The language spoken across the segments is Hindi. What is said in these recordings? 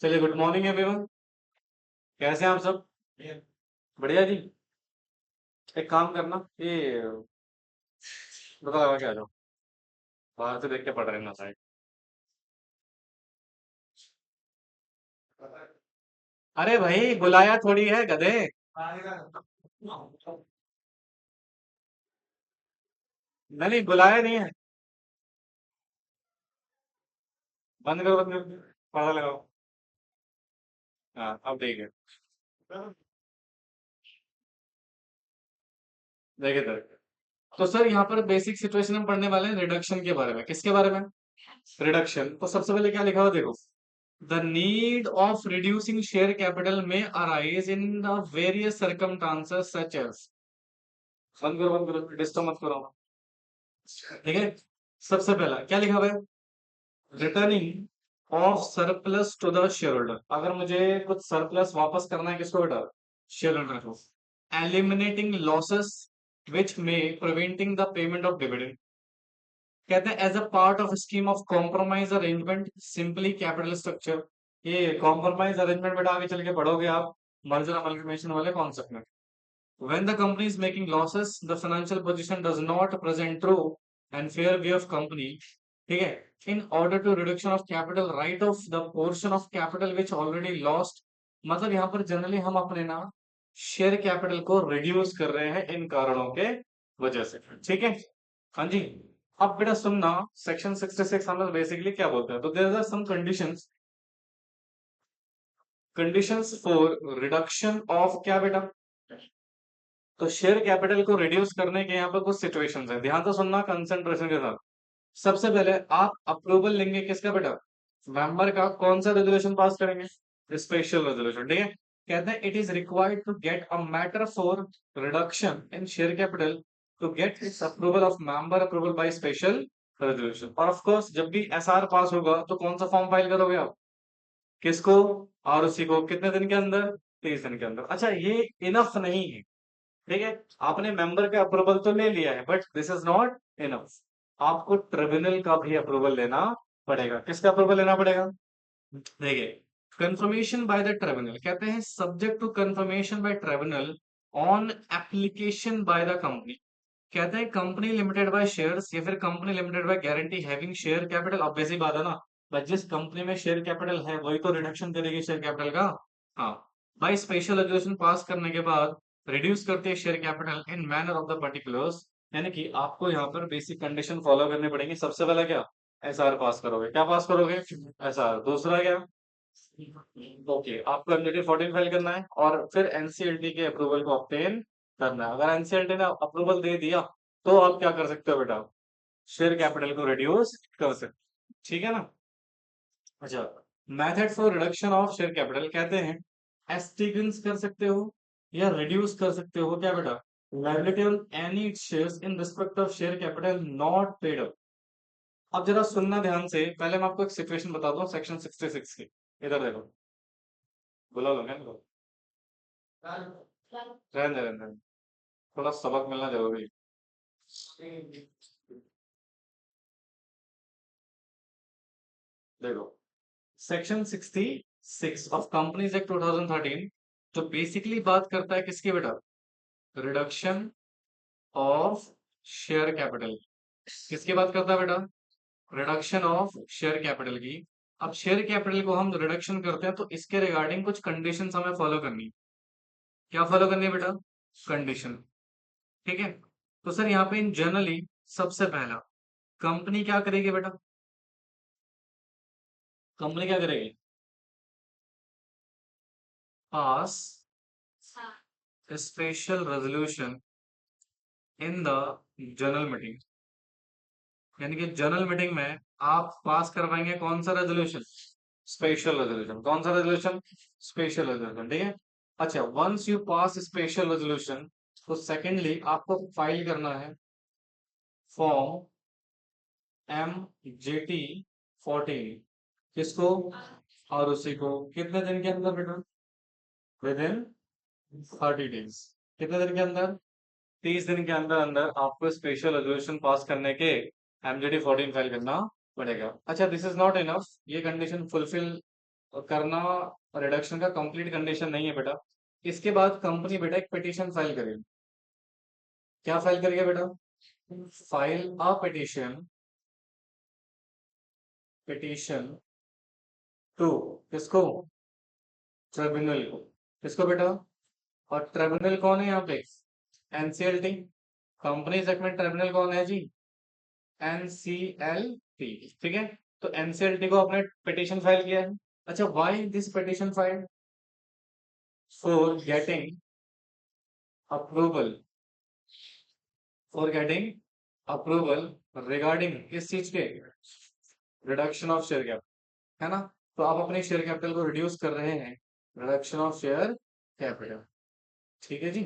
चलिए, गुड मॉर्निंग एवरीवन। कैसे हैं आप सब? बढ़िया जी। एक काम करना, ये बताओ क्या जाओ, बाहर से देख के पढ़ रहे हैं ना साइड। अरे भाई, बुलाया थोड़ी है गधे। नहीं, बुलाया नहीं है। बंद करो, बंद करो, पर्दा लगाओ। हाँ, अब ठीक है। देखिए इधर। तो सर, यहाँ पर बेसिक सिचुएशन हम पढ़ने वाले हैं रिडक्शन के बारे में। किसके बारे में? रिडक्शन। तो सबसे पहले क्या लिखा हुआ देखो। The need of reducing share capital में arise in the various circumstances such as. बंद करो, बंद करो, डिस्टर्ब मत करो। ठीक है। सबसे पहला क्या लिखा हुआ है? Returning of surplus to the shareholder. अगर मुझे कुछ सरप्लस वापस करना है, किसको बेटा? शेयर होल्डर को। एलिमिनेटिंग लॉसेस विच में preventing the payment of dividend. कहते हैं as a part of scheme of compromise arrangement simply capital structure. ये कॉम्प्रोमाइज अरेंजमेंट बेटा आगे चल के पढ़ोगे आप, मर्जर अमलगमेशन वाले कॉन्सेप्ट में। When the company is making losses, the financial position does not present true and fair view of company. ठीक है। In order to reduction of capital, write off the portion of capital which already lost। मतलब यहाँ पर जनरली हम अपने ना शेयर कैपिटल को रिड्यूस कर रहे हैं इन कारणों के वजह से। ठीक है। हाँ जी। अब बेटा सुनना, सेक्शन 66 हमें बेसिकली क्या बोलते हैं। तो there are some conditions. Conditions for reduction of क्या बेटा? तो शेयर कैपिटल को रिड्यूस करने के यहाँ पर कुछ सिचुएशंस हैं, ध्यान से सुनना कंसंट्रेशन के साथ। सबसे पहले आप अप्रूवल लेंगे किसका बेटा? मेंबर का। कौन सा रेजोल्यूशन पास करेंगे? Special resolution. ठीक है। कहते हैं it is required to get a matter for reduction in share capital to get its approval of member approval by special resolution. और ऑफ कोर्स जब भी एसआर पास होगा तो कौन सा फॉर्म फाइल करोगे आप? किसको? आरओसी को। कितने दिन के अंदर? 30 दिन के अंदर। अच्छा, ये इनफ नहीं है। ठीक है। आपने मेंबर का अप्रूवल तो ले लिया है, but this is not enough. आपको ट्रिब्यूनल का भी अप्रूवल लेना पड़ेगा। किसका अप्रूवल लेना पड़ेगा? देखिए, कंफर्मेशन बाय द ट्रिब्यूनल। कहते हैं subject to confirmation by tribunal on application by the company. कहते हैं कंपनी लिमिटेड बाय शेयर्स या फिर company limited by guarantee having share capital. Obvious सी बात है ना, बस जिस कंपनी में शेयर कैपिटल है वही तो रिडक्शन करेगी शेयर कैपिटल का। हाँ। बाय स्पेशल रेजोल्यूशन पास करने के बाद रिड्यूस करते हैं share capital in manner of the particulars. यानी कि आपको यहाँ पर बेसिक कंडीशन फॉलो करनी पड़ेगी। सबसे पहला क्या? एसआर पास करोगे। क्या पास करोगे? एसआर। दूसरा क्या? ओके, आपको एमडीडी 14 फाइल करना है और फिर एनसीएलटी के अप्रूवल को ऑब्टेन करना है। अगर एनसीएलटी ने अप्रूवल दे दिया तो आप क्या कर सकते हो बेटा? शेयर कैपिटल को रिड्यूस कर सकते। ठीक है ना? अच्छा, method for reduction of share capital कहते हैं एस्टिगेंस कर सकते हो या रिड्यूस कर सकते हो क्या बेटा? Liability on any shares in respect of share capital not paid up. अब जरा सुनना ध्यान से, पहले मैं आपको एक सिचुएशन बताता हूँ सेक्शन 66 की। इधर देखो। बुला लो, क्या लो। रहने दे, रहने दे। थोड़ा सबक मिलना जरूरी है। देखो, सेक्शन 66 ऑफ कंपनीज एक्ट 2013 जो बेसिकली बात करता है किसकी बेटा? Reduction of share capital. किसकी बात करता है बेटा? रिडक्शन ऑफ शेयर कैपिटल की। अब शेयर कैपिटल को हम रिडक्शन करते हैं तो इसके रिगार्डिंग कुछ कंडीशंस हमें फॉलो करनी है। क्या फॉलो करनी है बेटा? कंडीशन। ठीक है। तो सर यहाँ पे इन जनरली सबसे पहला कंपनी क्या करेगी बेटा? कंपनी क्या करेगी? Pass special resolution in the general meeting. यानी कि जनरल मीटिंग में आप पास करवाएंगे कौन सा रेजोल्यूशन? Special resolution. कौन सा रेजोल्यूशन? Special resolution. ठीक है। अच्छा, once you pass special resolution तो सेकेंडली आपको फाइल करना है फॉर्म MJT 14। किसको? और उसी को कितने दिन के अंदर बेटा? With in 30 days. कितने दिन के अंदर? 30 दिन के अंदर अंदर आपको स्पेशल रेजोल्यूशन पास करने के MJT 14 फाइल करना पड़ेगा। अच्छा, दिस इज नॉट इनफ। ये कंडीशन फुलफिल करना रिडक्शन का कंप्लीट कंडीशन नहीं है बेटा। इसके बाद कंपनी बेटा एक पिटीशन फाइल करेगी। क्या फाइल करेगा बेटा? File a petition, petition to, किसको? ट्रिब्यूनल को। किसको बेटा? और ट्रिब्यूनल कौन है यहाँ पे? एनसीएलटी। कंपनीज एक्ट में ट्रिब्यूनल कौन है जी? एनसीएलटी। ठीक है। तो एनसीएलटी को आपने पिटीशन फाइल किया है। अच्छा, why this petition file? For getting approval, for getting approval regarding किस चीज के? रिडक्शन ऑफ शेयर कैपिटल, है ना? तो आप अपने शेयर कैपिटल को रिड्यूस कर रहे हैं, रिडक्शन ऑफ शेयर कैपिटल। ठीक है जी।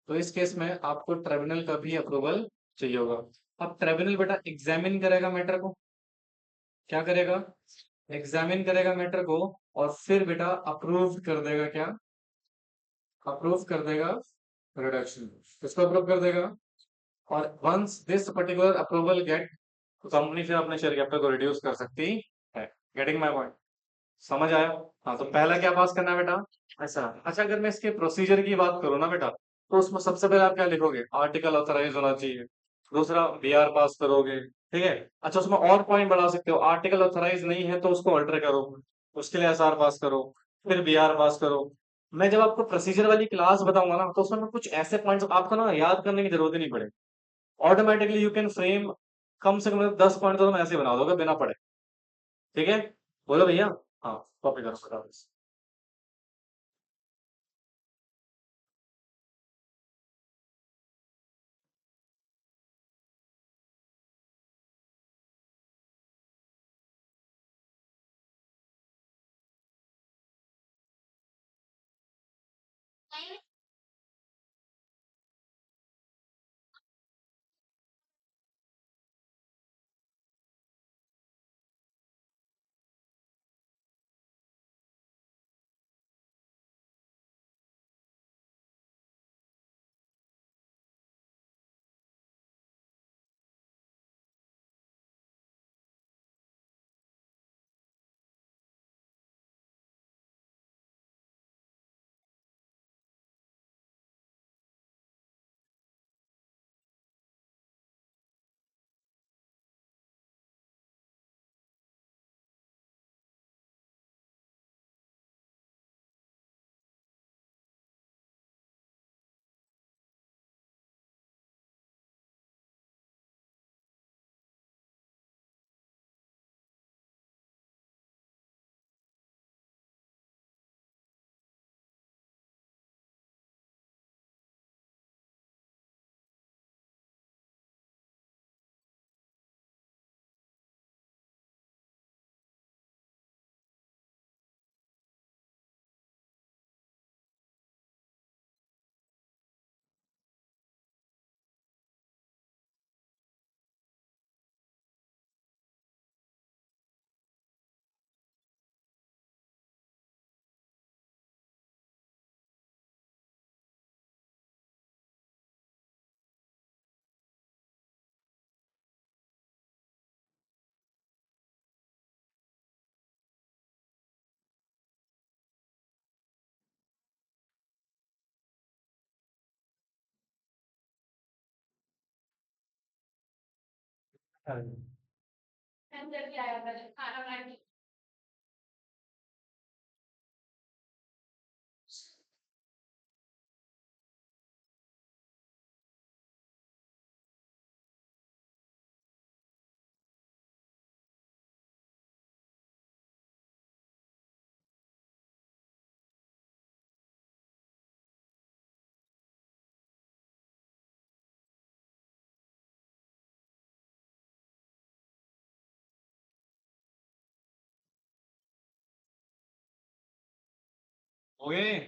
तो इस केस में आपको ट्रिब्यूनल का भी अप्रूवल चाहिए होगा। अब ट्रिब्यूनल बेटा एग्जामिन करेगा मैटर को। क्या करेगा? एग्जामिन करेगा मैटर को, और फिर बेटा अप्रूव कर देगा। क्या अप्रूव कर देगा? रिडक्शन। किसको अप्रूव कर देगा? और once this particular approval get, तो कंपनी फिर अपने शेयर कैपिटल को रिड्यूस कर सकती है। Getting my point? समझ आया? हाँ, तो पहला क्या पास करना है बेटा? ऐसा। अच्छा, अगर मैं इसके प्रोसीजर की बात करूँ ना बेटा, तो उसमें सबसे पहले आप क्या लिखोगे? आर्टिकल ऑथराइज होना चाहिए। दूसरा बीआर पास करोगे। ठीक है। अच्छा, उसमें और पॉइंट बढ़ा सकते हो, आर्टिकल ऑथराइज नहीं है तो उसको अल्टर करो, उसके लिए एसआर पास करो, फिर बीआर पास करो। मैं जब आपको प्रोसीजर वाली क्लास बताऊंगा ना, तो उसमें मैं कुछ ऐसे पॉइंट्स आपको ना याद करने की जरूरत ही नहीं पड़ेगी। ऑटोमेटिकली यू कैन फ्रेम, कम से कम 10 पॉइंट तो तुम ऐसे ही बना दोगे बिना पढ़े। ठीक है। बोलो भैया। हाँ, कॉपी करो फटाफट से। हो गए?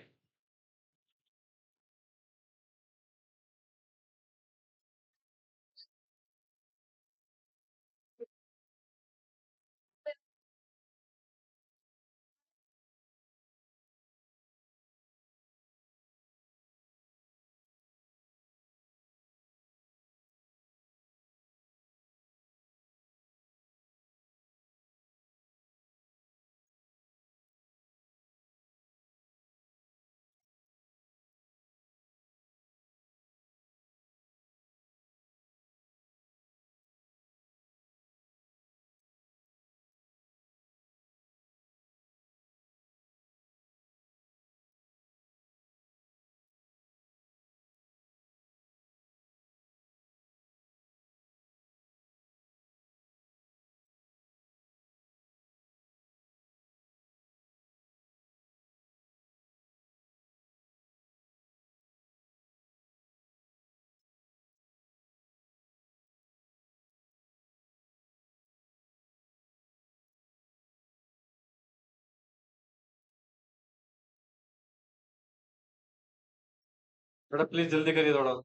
बेटा प्लीज जल्दी करिए थोड़ा।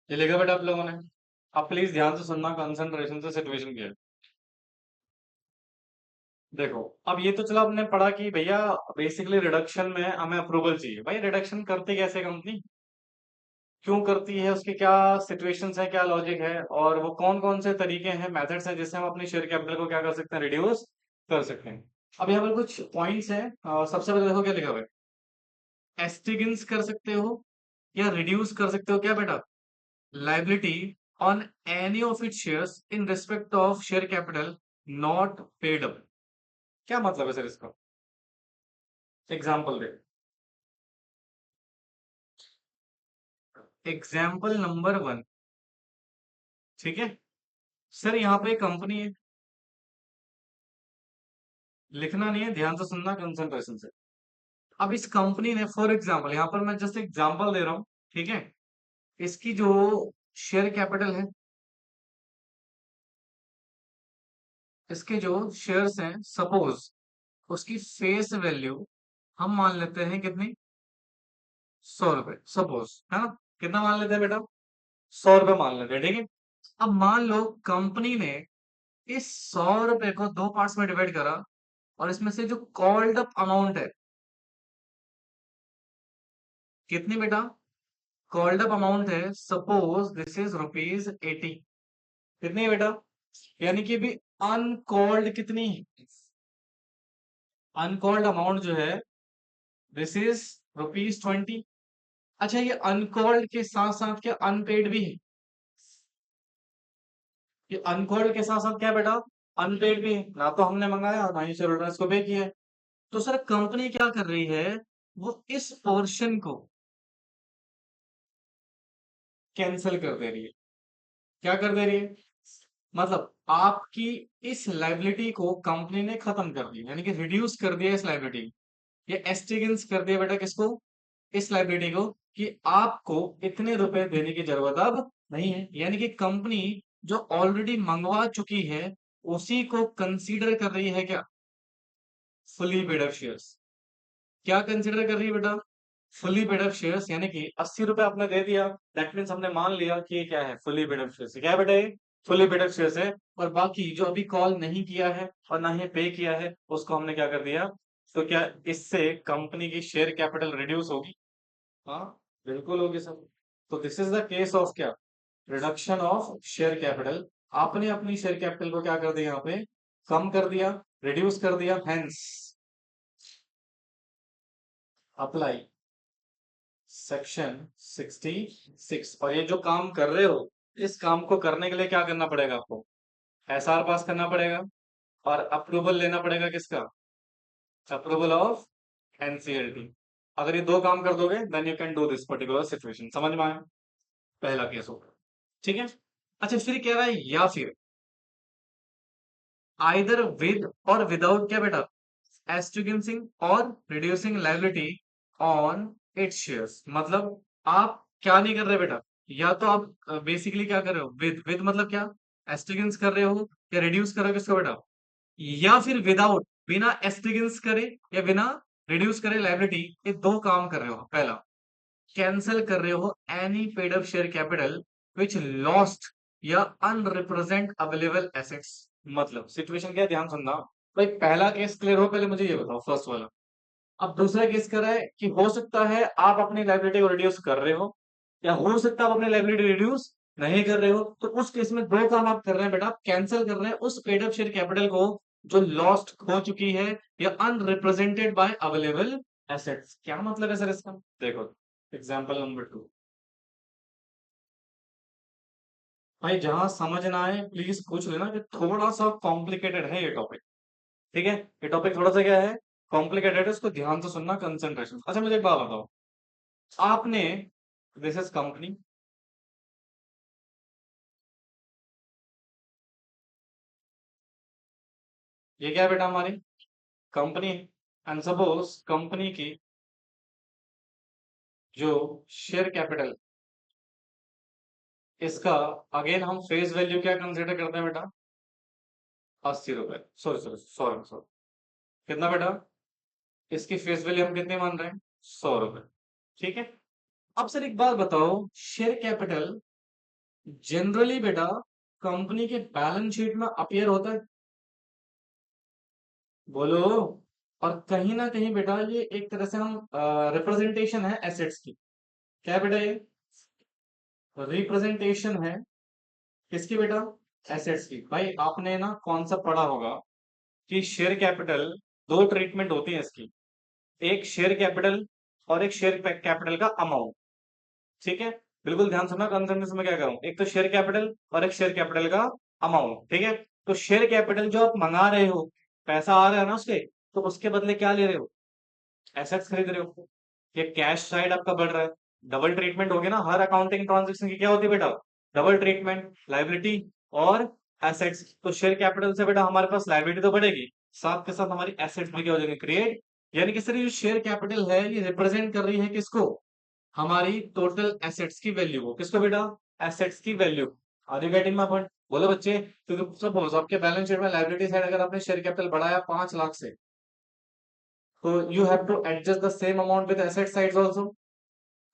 ये लिखा बेटा आप लोगों ने। अब प्लीज ध्यान से सुनना, कंसंट्रेशन से सिचुएशन क्या है। देखो, अब ये तो चलो आपने पढ़ा कि भैया बेसिकली रिडक्शन में हमें अप्रूवल चाहिए। भाई रिडक्शन करती कैसे कंपनी, क्यों करती है, उसके क्या सिचुएशंस है, क्या लॉजिक है, और वो कौन कौन से तरीके हैं, मेथड्स हैं जिससे हम अपनी शेयर कैपिटल को क्या कर सकते हैं, रिड्यूस कर सकते हैं। अब यहाँ पर कुछ पॉइंट्स हैं। सबसे पहले देखो क्या लिखा हुआ है। एस्टिगेंस कर सकते हो या रिड्यूस कर सकते हो क्या बेटा, liability on any of it shares in respect of share capital not paid up. क्या मतलब है सर इसका, एग्जाम्पल दे। एग्जाम्पल नंबर वन, ठीक है सर, यहाँ पे कंपनी है, लिखना नहीं है, ध्यान से सुनना कंसंट्रेशन से। अब इस कंपनी ने फॉर एग्जाम्पल, यहाँ पर मैं जस्ट एग्जाम्पल दे रहा हूँ, ठीक है, इसकी जो शेयर कैपिटल है, इसके जो शेयर्स हैं, सपोज उसकी फेस वैल्यू हम मान लेते हैं कितनी, 100 रुपए सपोज, है ना। कितना मान लेते हैं बेटा, 100 रुपए मान लेते हैं, ठीक है। अब मान लो कंपनी ने इस 100 रुपए को दो पार्ट्स में डिवाइड करा, और इसमें से जो कॉल्ड अप अमाउंट है कितनी बेटा, कॉल्ड अप अमाउंट है, सपोज दिस इज रुपीज 80। कितनी है बेटा, यानी कि भी अनकॉल्ड कितनी, अनकॉल्ड अमाउंट जो है दिस इज रुपीज 20। अच्छा, ये अनकॉल्ड के साथ साथ क्या अनपेड भी है, ये अनकॉल्ड के साथ साथ क्या बेटा, अनपेड भी है, ना तो हमने मंगाया ना ही शेयर होल्डर्स को पे किया है। तो सर कंपनी क्या कर रही है, वो इस पोर्शन को कैंसिल कर दे रही है। क्या कर दे रही है, मतलब आपकी इस लाइबिलिटी को कंपनी ने खत्म कर दिया, यानी कि रिड्यूस कर दिया इस लाइबिलिटी, ये एस्टिगेंस कर दिया बेटा किसको, इस लाइबिलिटी को, कि आपको इतने रुपए देने की जरूरत अब नहीं है। यानी कि कंपनी जो ऑलरेडी मंगवा चुकी है उसी को कंसीडर कर रही है क्या, फुली पेड अप शेयर्स। क्या कंसीडर कर रही है बेटा, फुली पेड अप शेयर्स, यानी कि 80 रुपए आपने दे दिया, दैट मीन्स हमने मान लिया कि ये क्या है, फुली पेड अप शेयर्स। क्या है बेटा, ये फुली पेड अप शेयर्स है। और बाकी जो अभी कॉल नहीं किया है और ना ही पे किया है उसको हमने क्या कर दिया। तो क्या इससे कंपनी की शेयर कैपिटल रिड्यूस होगी, हाँ बिल्कुल होगी सर। तो this is the case of क्या, रिडक्शन ऑफ शेयर कैपिटल। आपने अपनी शेयर कैपिटल को क्या कर दिया, यहाँ पे कम कर दिया, रिड्यूस कर दिया, हेंस अप्लाई सेक्शन 66। और ये जो काम कर रहे हो, इस काम को करने के लिए क्या करना पड़ेगा आपको, एसआर पास करना पड़ेगा, और अप्रूवल लेना पड़ेगा किसका, अप्रूवल ऑफ एनसीएलटी। अगर ये दो काम कर दोगे then you can do this particular situation. समझ में आया? पहला केस होगा। ठीक है। अच्छा फिर कह रहा है या फिर आइदर विद और विदाउट क्या बेटा, एस्टिगेंसिंग और reducing liability on it's shares. मतलब आप क्या नहीं कर रहे बेटा, या तो आप बेसिकली क्या कर रहे हो, विद मतलब क्या, एस्टिगेंस कर रहे हो या रिड्यूस कर रहे हो किसको बेटा, या फिर विदाउट, बिना एस्टिगेंस करे या बिना रिड्यूस करे लायबिलिटी, ये दो काम कर रहे हो। पहला, कैंसिल कर रहे हो any paid up share capital विच लॉस्ट या अनरिप्रेजेंट अवेलेबल एसेट्स। मतलब सिचुएशन क्या है, ध्यान सुनना भाई। पहला केस क्लियर हो, पहले मुझे ये बताओ फर्स्ट वाला। अब दूसरा केस कर रहा है कि हो सकता है आप अपनी लाइबिलिटी को रिड्यूस कर रहे हो, या हो सकता है आप अपनी लाइबिलिटी रिड्यूस नहीं कर रहे हो। तो उस केस में दो काम आप कर रहे हैं बेटा, आप कैंसिल कर रहे हैं उस पेड अप शेयर कैपिटल को जो लॉस्ट हो चुकी है या अनरिप्रेजेंटेड बाय अवेलेबल एसेट्स। क्या मतलब है सर इसका? देखो एग्जाम्पल नंबर 2। भाई जहां समझ ना आए प्लीज पूछ लेना, कि थोड़ा सा कॉम्प्लिकेटेड है ये टॉपिक। ठीक है, ये टॉपिक थोड़ा सा क्या है, कॉम्प्लिकेटेड है, उसको ध्यान से सुनना, कंसंट्रेशन। अच्छा मुझे एक बात बताओ, आपने, दिस इज कंपनी, ये क्या है बेटा हमारी कंपनी, एंड सपोज कंपनी की जो शेयर कैपिटल, इसका अगेन हम फेस वैल्यू क्या कंसिडर करते हैं बेटा, 80 रुपए, सॉरी सॉरी सॉरी सॉरी, कितना बेटा, इसकी फेस वैल्यू हम कितने मान रहे हैं, 100 रुपए। ठीक है। अब सर एक बात बताओ, शेयर कैपिटल जनरली बेटा कंपनी के बैलेंस शीट में अपीयर होता है, बोलो। और कहीं ना कहीं बेटा ये एक तरह से हम रिप्रेजेंटेशन है एसेट्स की। क्या है बेटा ये, रिप्रेजेंटेशन है किसकी बेटा, एसेट्स की। भाई आपने ना कौन सा पढ़ा होगा कि शेयर कैपिटल, दो ट्रीटमेंट होती है इसकी, एक शेयर कैपिटल और एक शेयर कैपिटल का अमाउंट। ठीक है, बिल्कुल ध्यान सुनना, कंसेंट्रेशन में क्या करूं, एक तो शेयर कैपिटल और एक शेयर कैपिटल का अमाउंट। ठीक है, तो शेयर कैपिटल जो आप मंगा रहे हो, पैसा आ रहा है ना उसके, तो उसके बदले क्या ले रहे हो, एसेट्स खरीद रहे हो। ये कैश साइड आपका बढ़ रहा है, डबल ट्रीटमेंट हो गया ना, हर अकाउंटिंग ट्रांजेक्शन की क्या होती है बेटा, डबल ट्रीटमेंट, लाइबिलिटी और एसेट्स। तो शेयर कैपिटल से बेटा हमारे पास लाइबिलिटी तो बढ़ेगी, साथ के साथ हमारी एसेट्स भी क्या हो जाएंगे क्रिएट। यानी कि सर ये जो शेयर कैपिटल है ये रिप्रेजेंट कर रही है किसको, हमारी टोटल एसेट्स की वैल्यू को। किसको बेटा, एसेट्स की value. Are you getting my point, बोलो बच्चे। क्योंकि सपोज आपके बैलेंस शीट में लाइबिलिटी साइड अगर आपने शेयर कैपिटल बढ़ाया 5 लाख से, तो you have to adjust the same amount with asset sides also.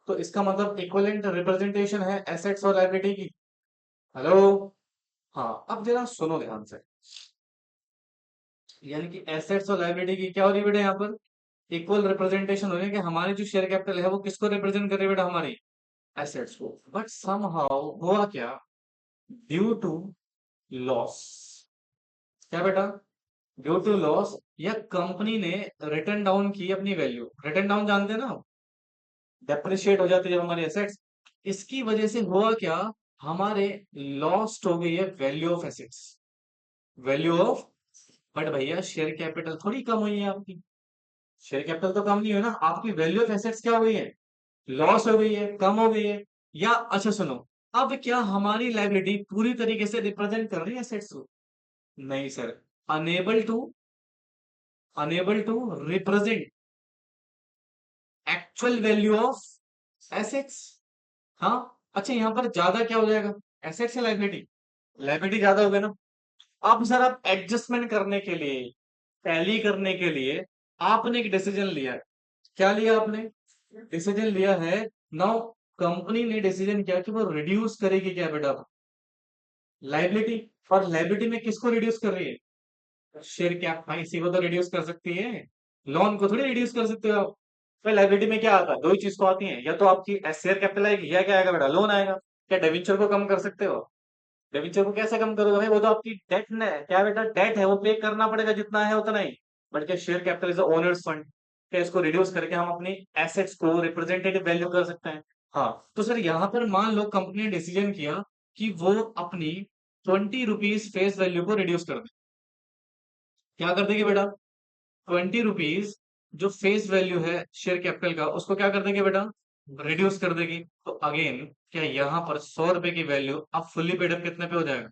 तो इसका मतलब इक्विवेलेंट रिप्रेजेंटेशन है एसेट्स और लायबिलिटी की। हेलो, हाँ अब जरा सुनो ध्यान से। यानी कि एसेट्स और लायबिलिटी की क्या हो रही है बेटा यहाँ पर, इक्वल रिप्रेजेंटेशन हो रही है, कि हमारी जो शेयर कैपिटल है वो किसको रिप्रेजेंट कर रही है बेटा, हमारी एसेट्स को। बट समहाउ हुआ क्या, ड्यू टू लॉस, क्या बेटा, ड्यू टू लॉस, या कंपनी ने रिटर्न डाउन की अपनी वैल्यू, रिटर्न डाउन जानते हैं ना, डेप्रिशिएट हो जाती है जब हमारी एसेट्स, इसकी वजह से हुआ क्या, हमारे लॉस्ट हो गई है value of assets, value of. But भैया शेयर कैपिटल थोड़ी कम हुई है आपकी, शेयर कैपिटल तो कम नहीं हुई ना, आपकी वैल्यू ऑफ एसेट्स क्या हो गई है, लॉस हो गई है, कम हो गई है। या अच्छा सुनो, अब क्या हमारी लाइबिलिटी पूरी तरीके से रिप्रेजेंट कर रही है एसेट्स को, नहीं sir, enable to, enable to represent actual value of assets. हाँ, अच्छा यहाँ पर ज्यादा क्या हो जाएगा, एसेट्स या लाइबिलिटी, लाइबिलिटी ज्यादा हो गया ना। अब सर आप एडजस्टमेंट करने के लिए, टैली करने के लिए आपने एक डिसीजन लिया है। क्या लिया आपने, डिसीजन लिया है। नाउ कंपनी ने डिसीजन किया कि वो रिड्यूस करेगी क्या बेटा, लाइबिलिटी। और लाइबिलिटी में किसको रिड्यूस कर रही है, शेयर कैप, भाई इसी को तो रिड्यूस कर सकती है, लोन को थोड़ी रिड्यूस कर सकते हो आप। भाई लाइबिलिटी में क्या आता है, दो ही चीज तो आती है, या तो आपकी शेयर कैपिटल आएगी या क्या आएगा बेटा, लोन आएगा। क्या डेबिंचर को कम कर सकते हो, डेबिंचर को कैसे कम करोगे भाई, वो तो आपकी डेट ने, क्या बेटा डेट है, वो पे करना पड़ेगा, जितना है उतना ही। बट क्या share capital is owner's fund, क्या इसको रिड्यूस करके हम अपनी एसेट्स को रिप्रेजेंटेटिव वैल्यू कर सकते हैं। हाँ, तो सर यहाँ पर मान लो कंपनी ने डिसीजन किया कि वो अपनी 20 रुपीज फेस वैल्यू को रिड्यूस कर दे। क्या कर देगी बेटा, 20 रुपीज जो फेस वैल्यू है शेयर कैपिटल का उसको क्या कर देंगे बेटा, रिड्यूस कर देगी। तो अगेन क्या यहाँ पर 100 रुपए की वैल्यू अब फुल्ली पेड अप कितने पे हो जाएगा,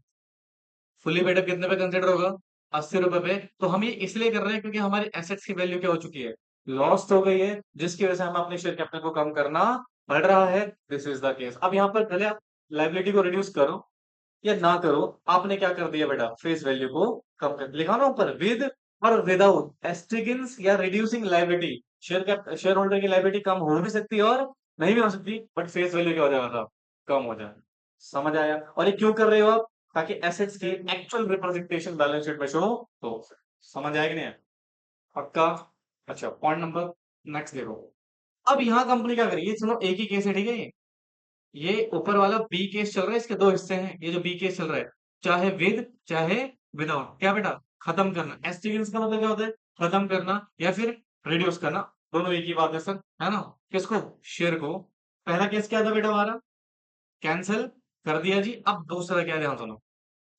फुल्ली पेड अप कितने पे कंसिडर होगा, 80 रुपए पे। तो हम ये इसलिए कर रहे हैं क्योंकि हमारी एसेट्स की वैल्यू क्या हो चुकी है, लॉस्ट हो गई है, जिसकी वजह से हमें अपने शेयर कैपिटल को कम करना पड़ रहा है। This is the case. अब यहाँ पर पहले आप लाइबिलिटी को रिड्यूस करो या ना करो, आपने क्या कर दिया बेटा, फेस वैल्यू को कम कर लिखा ना ऊपर, विद और विदाउट एस्टिगिंस या रिड्यूसिंग लाइबिलिटी। शेयर होल्डर की लाइबिलिटी कम हो भी सकती है और नहीं भी हो सकती, बट फेस वैल्यू क्या हो जाएगा था, कम हो जाए। समझ आया? और ये क्यों कर रहे हो आप, ताकि एसेट्स की एक्चुअल रिप्रेजेंटेशन बैलेंस शीट में शो तो। समझ आया कि नहीं? पक्का? अच्छा, पॉइंट नंबर नेक्स्ट देखो। अब यहाँ कंपनी क्या करेगी, सुनो एक ही केस है, ठीक है? ये ऊपर वाला बी केस चल रहा है, इसके दो हिस्से हैं। ये जो बी केस चल रहा है, चाहे विद चाहे विदाउट, क्या बेटा, खत्म करना। एस्टिगेंस का मतलब क्या होता है, खत्म करना या फिर रिड्यूस करना, दोनों एक ही बात है सर, है ना? किसको, शेयर को। पहला केस क्या था बेटा हमारा, कैंसिल कर दिया जी। अब दूसरा क्या, ध्यान सुनो,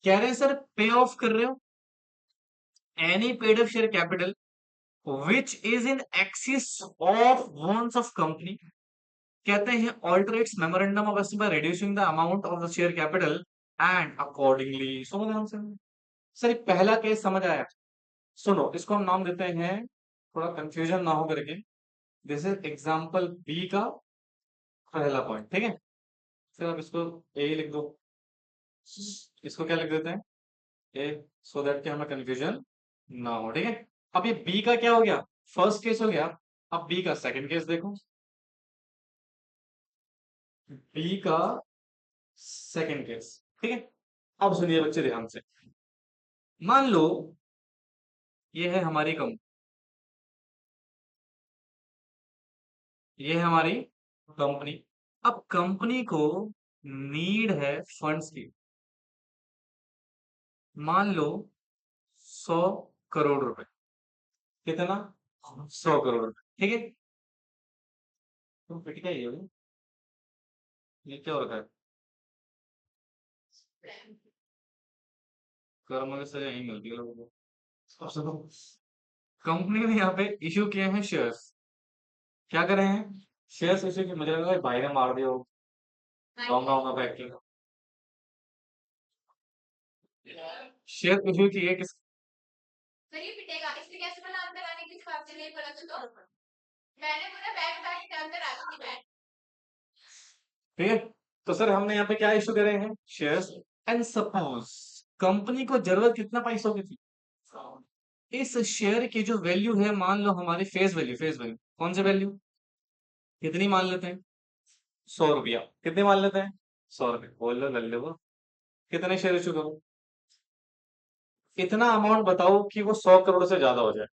कह रहे हैं सर पे ऑफ कर रहे हो any paid up share capital which is in excess of wants of company. कहते हैं alters memorandum of estimate by reducing the amount of the share capital and accordingly. सुनो ध्यान से सर, ये पहला केस समझ आया? सुनो, इसको हम नाम देते हैं, थोड़ा कंफ्यूजन ना हो करके, दिस इज एग्जांपल बी का पहला पॉइंट, ठीक है? सर आप इसको ए लिख दो, इसको क्या लिख देते हैं, ए, सो दैट कि हमें कंफ्यूजन ना हो, ठीक है? अब ये बी का क्या हो गया, फर्स्ट केस हो गया। अब बी का सेकंड केस देखो, बी का सेकंड केस, ठीक है? अब सुनिए बच्चे ध्यान से, मान लो ये है हमारी कंपनी, ये है हमारी कंपनी। अब कंपनी को नीड है फंड्स की, मान लो 100 करोड़ रुपए। कितना, 100 करोड़ रुपए, ठीक है? तुम पिट क्या ये हो? ये क्या हो रखा है, कर्म की सजा यही मिलती है लोगों को। अब सुनो, कंपनी ने यहाँ पे इश्यू किए हैं शेयर्स। क्या करे हैं, शेयर्स इश्यू किए, मुझे लगा भाई भाई ने मार दिया हो, डोंगा वोंगा फेंक के। शेयर इश्यू किए किस, सर ये पिटेगा, इसलिए कैसे बना अंदर आने की बात से नहीं पता तो मैंने पूरा बैग उठा के अंदर आ गई थी मैं। ठीक है? तो सर हमने यहाँ पे क्या इशू करे हैं, शेयर्स। एंड सपोज कंपनी को जरूरत कितना पैसों की थी, इस शेयर की जो वैल्यू है, मान लो हमारी फेस वैल्यू, फेस वैल्यू कौन सी वैल्यू, कितनी मान लेते हैं, 100 रुपया। कितने मान लेते हैं, 100 रुपये, बोल लो लल्ले वो, कितने शेयर इशू करो, इतना अमाउंट बताओ कि वो 100 करोड़ से ज्यादा हो जाए।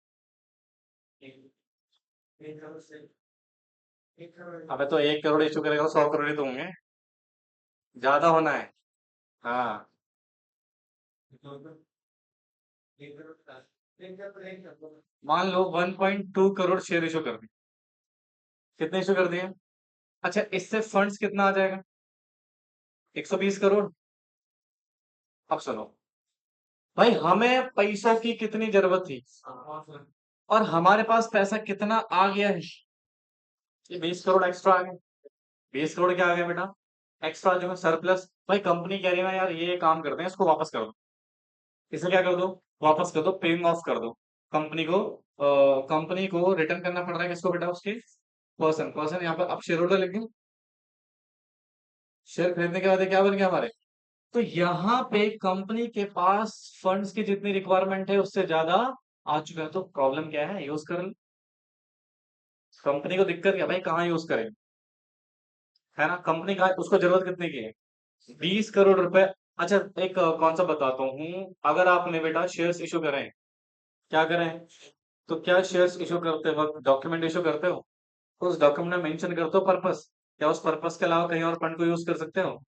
अबे तो 1 करोड़ इशू करेगा, 100 करोड़ ही तो होंगे, ज्यादा होना है। हाँ, मान लो 1.2 करोड़ शेयर इशू कर दिए। कितने इशू कर दिए? अच्छा, इससे फंड्स कितना आ जाएगा, 120 करोड़। अब सुनो भाई, हमें पैसों की कितनी जरूरत थी और हमारे पास पैसा कितना आ गया है, ये 20 करोड़ एक्स्ट्रा आ गए। 20 करोड़ क्या आ गया बेटा, एक्स्ट्रा जो है सरप्लस। भाई कंपनी कह रही है ना यार, ये काम करते हैं, इसको वापस कर दो। इसे क्या कर दो, वापस कर दो, पेइंग ऑफ कर दो। कंपनी को कंपनी को रिटर्न करना पड़ रहा है किसको बेटा, उसके पर्सन, पर्सन यहाँ पर अब शेयर होल्डर लिख दें। शेयर खरीदने के बाद ये क्या बन गया हमारे, तो यहाँ पे कंपनी के पास फंड्स की जितनी रिक्वायरमेंट है उससे ज्यादा आ चुका है। तो प्रॉब्लम क्या है, यूज कर लो। कंपनी को दिक्कत क्या भाई, कहाँ यूज करें, है ना? कंपनी का उसको जरूरत कितने की है, 20 करोड़ रुपए। अच्छा, एक कॉन्सेप्ट बताता हूँ, अगर आपने बेटा शेयर्स इशू करें, क्या करें, तो क्या शेयर्स इशू करते वक्त डॉक्यूमेंट इशू करते हो, तो उस डॉक्यूमेंट में मेंशन करते हो पर्पस, क्या उस पर्पस के अलावा कहीं और फंड को यूज कर सकते हो?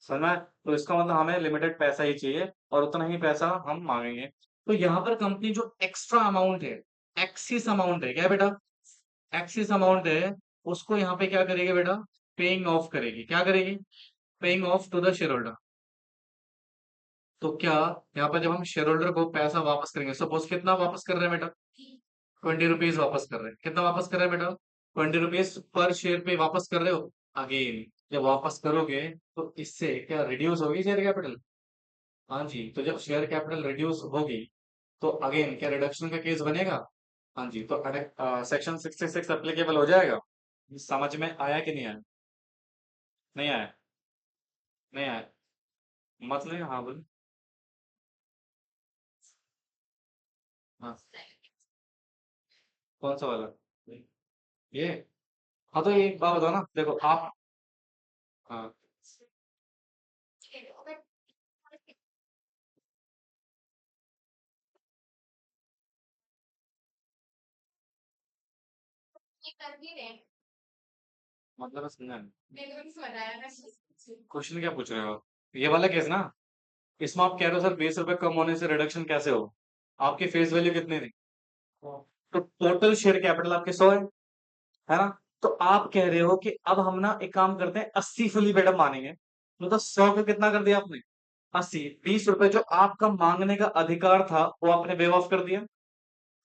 समझ में? तो इसका मतलब हमें लिमिटेड पैसा ही चाहिए और उतना ही पैसा हम मांगेंगे। तो यहाँ पर कंपनी जो एक्स्ट्रा अमाउंट है, एक्सिस अमाउंट है, क्या है बेटा, एक्सिस अमाउंट है, उसको यहाँ पे क्या करेगी बेटा, पेइंग ऑफ करेगी। क्या करेगी, paying off to the shareholder. तो क्या यहाँ पर जब हम शेयर होल्डर को पैसा वापस करेंगे, सपोज कितना वापस कर रहे हैं बेटा, ₹20 वापस कर रहे हैं। कितना वापस कर रहे हैं बेटा? ₹20 पर शेयर पे वापस कर रहे हो। अगेन जब वापस करोगे तो इससे क्या रिड्यूस होगी शेयर कैपिटल? हाँ जी, तो जब शेयर कैपिटल रिड्यूस होगी तो अगेन क्या रिडक्शन का केस बनेगा? हाँ जी, तो सेक्शन 66 एप्लीकेबल हो जाएगा। समझ में आया कि नहीं आया? नहीं आया? नहीं आया? मत नहीं, हाँ बोल। हाँ, कौन सा वाला? ये? हाँ तो एक बात बताओ ना, देखो आप। हाँ, ये कर भी रहे हैं। मतलब समझा नहीं। मेरे को नहीं समझ आया ना। क्वेश्चन क्या पूछ रहे हो आप? ये वाला केस ना, इसमें आप कह रहे हो सर ₹20 कम होने से रिडक्शन कैसे हो? आपकी फेस वैल्यू कितनी थी? तो टोटल शेयर कैपिटल आपके 100 है ना? तो आप कह रहे हो कि अब हम ना एक काम करते हैं, 80 फुली पेड मानेंगे। मतलब 100 को कितना कर दिया आपने? 80। ₹20 जो आपका मांगने का अधिकार था वो आपने वेव ऑफ कर दिया।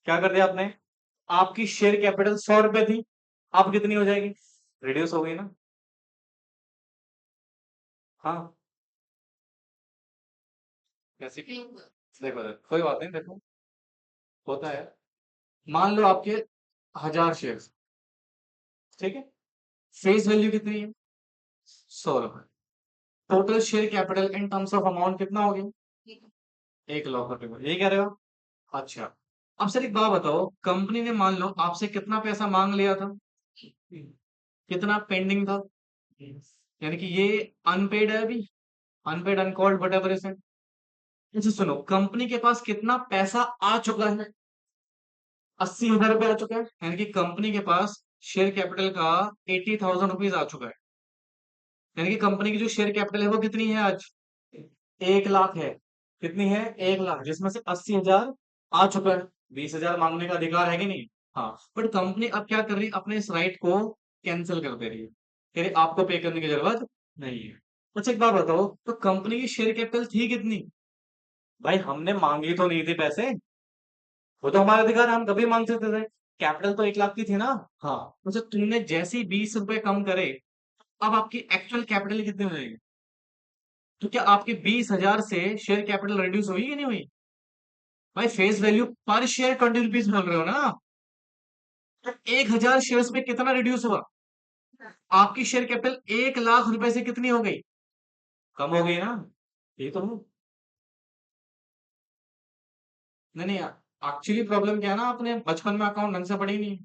क्या कर दिया आपने? आपकी शेयर कैपिटल ₹100 थी, अब कितनी हो जाएगी? रिड्यूस हो गई ना? हाँ, कैसी? देखो देखो कोई बात नहीं, देखो होता है। मान लो आपके 1000 शेयर, ठीक है? फेस वैल्यू कितनी है? ₹100। Total share capital in terms of amount कितना हो गया? 1 लाख रुपए। यही कह रहे हो? अच्छा, अब सर एक बात बताओ, कंपनी ने मान लो आपसे कितना पैसा मांग लिया था? कितना पेंडिंग था? यानी कि ये अनपेड है अभी, unpaid uncalled whatever is it. अच्छा सुनो, कंपनी के पास कितना पैसा आ चुका है? 80,000 रुपए आ चुका है, यानी कि कंपनी के पास शेयर कैपिटल का 80,000 रुपीज आ चुका है। यानी कि कंपनी की जो शेयर कैपिटल है वो कितनी है आज? 1 लाख है। कितनी है? 1 लाख, जिसमें से 80,000 आ चुका है। 20,000 मांगने का अधिकार है कि नहीं? हाँ, बट कंपनी अब क्या कर रही है, अपने इस राइट को कैंसिल कर दे रही है, कह रही आपको पे करने की जरूरत नहीं है। अच्छा एक बात बताओ, तो कंपनी की शेयर कैपिटल थी कितनी? भाई हमने मांगी तो नहीं थी पैसे, वो तो हमारा अधिकार है, हम कभी मांग सकते थे। कैपिटल तो 1 लाख की थी ना। हाँ, तो जब तुमने जैसे ही ₹20 कम करे, अब आपकी एक्चुअल कैपिटल कितनी हो जाएगी? तो क्या आपके 20,000 से शेयर कैपिटल रिड्यूस हुई कि नहीं हुई? भाई फेस वैल्यू पर शेयर ₹20 बोल रहे हो ना? तो 1,000 शेयर्स पे कितना रिड्यूस हुआ? आपकी शेयर कैपिटल 1 लाख रुपए से कितनी हो गई? कम हो गई ना? ये तो है। नहीं नहीं, एक्चुअली प्रॉब्लम क्या है ना, आपने बचपन में अकाउंट ढंग से पढ़ी नहीं,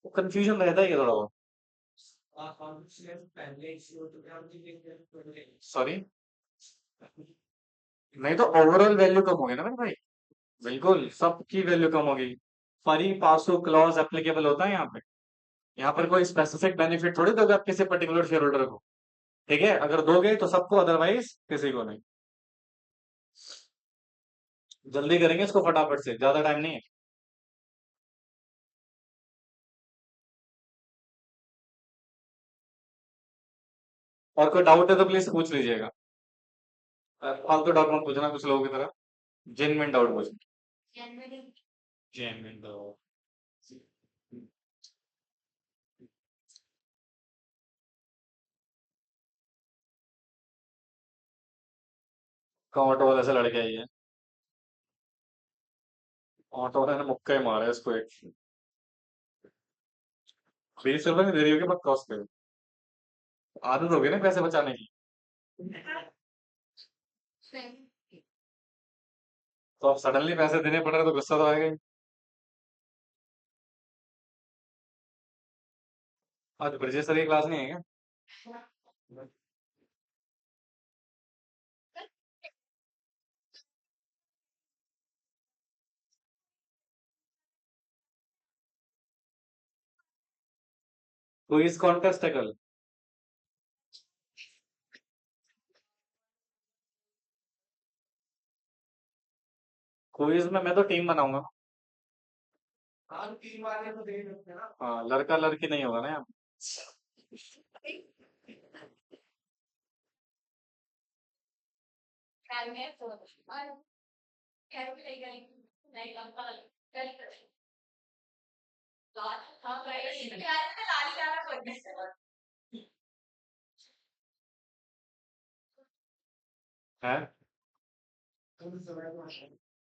वो कंफ्यूजन रहता है थोड़ा बहुत। सॉरी, नहीं तो ओवरऑल वैल्यू कम हो गई ना मेरे भाई। बिल्कुल सबकी वैल्यू कम होगी। परी पासो क्लॉज एप्लीकेबल होता है यहाँ पे। यहाँ पर कोई स्पेसिफिक बेनिफिट थोड़ी दोगे आप किसी पर्टिकुलर शेयर होल्डर को। ठीक है, अगर दोगे तो सबको, अदरवाइज किसी को नहीं। जल्दी करेंगे इसको फटाफट से, ज्यादा टाइम नहीं है। और कोई डाउट है तो प्लीज पूछ लीजिएगा। फालतू डाउट मत पूछना कुछ लोगों की तरह, जेन्युइन डाउट पूछना। Genuine doubt. कहाँ ऑटो वाले से लड़के आई है? ऑटो वाले ने मुक्का ही मारा है इसको एक। ₹20 नहीं दे रही होगी, बस क्रॉस पे। आदत होगी ना पैसे बचाने की। तो अब सडनली पैसे देने पड़ रहे तो गुस्सा तो आएगा ही। आज ब्रजेश सर की क्लास नहीं है क्या? क्विज कॉन्टेस्ट है कल। क्विज में मैं तो टीम बनाऊंगा। हाँ, लड़का लड़की नहीं होगा ना यहाँ। ख्याल में तो और खैर भी नहीं करेंगे नहीं हाँ भाई यार मैं लाल ज्यादा बोलने से है।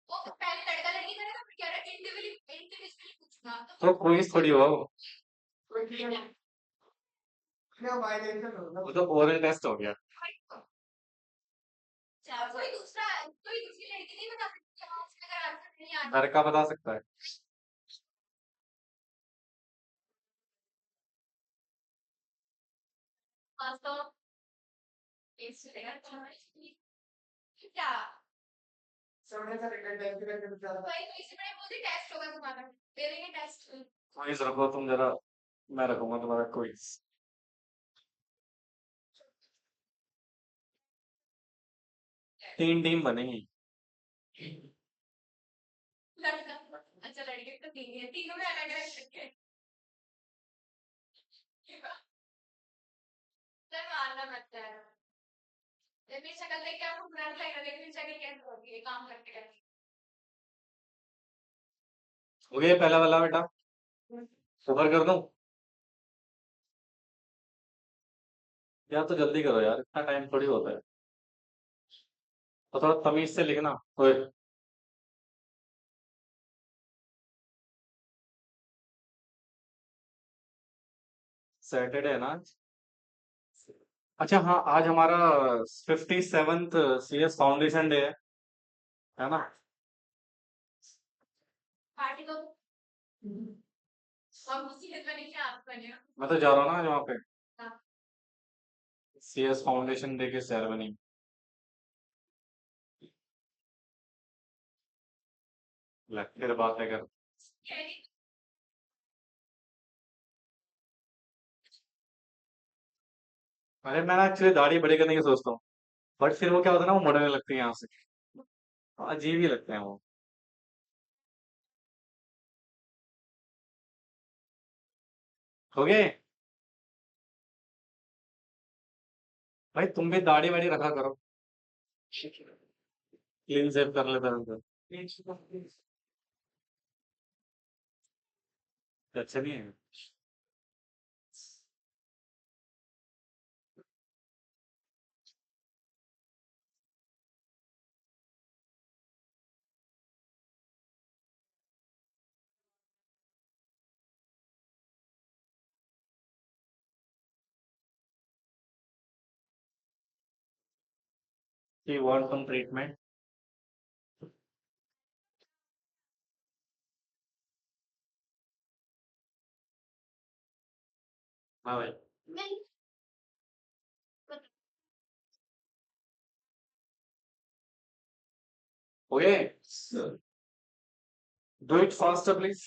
वो पहले लड़का लड़की करेगा फिर कह रहा इंडिविजुअली पूछना तो क्विज थोड़ी हो, वो तो ओरल टेस्ट हो गया। कोई दूसरी लड़की नहीं बता सकती हाँ इसमें अगर आंसर नहीं आता लड़का बता सकता है। हाँ तो क्या भाई तो इसी में बोलते टेस्ट होगा तुम्हारा दे देंगे टेस्ट क्विज रखो तुम जरा, मैं रखूंगा तुम्हारा क्विज। 3 टीम बनेगी। लड़का अच्छा लड़के तो तीन ही है तीनों में अलग अलग लड़के सर मारना मत है मेरी शक्ल देख के आपको बुरा नहीं लगेगा लेकिन मेरी शक्ल कैसे होगी ये काम करते करते हो गया पहला वाला बेटा, ऊपर कर दूं? यार तो जल्दी करो यार, इतना टाइम थोड़ी होता है। तो थोड़ा तमीज से लिखना। ओए, सैटरडे है ना आज? अच्छा हाँ, आज हमारा 57th CS फाउंडेशन डे है ना? पार्टी तो हम किसी के बने क्या आप बने हो मैं तो जा रहा हूँ ना आज वहाँ पे, हाँ CS फाउंडेशन डे की सेरेमनी। फिर बातें कर। कैरी अरे मैं एक्चुअली दाढ़ी बड़ी करने की सोचता हूँ, बट फिर वो क्या होता है ना, वो मुड़ने लगती है यहाँ से, अजीब ही लगते हैं वो। हो गए? भाई तुम भी दाढ़ी वाड़ी रखा करो, क्लीन शेव कर लेता हूँ। तो अच्छा नहीं है। You want some treatment? हाँ भाई। नहीं हो गए? Do it faster please.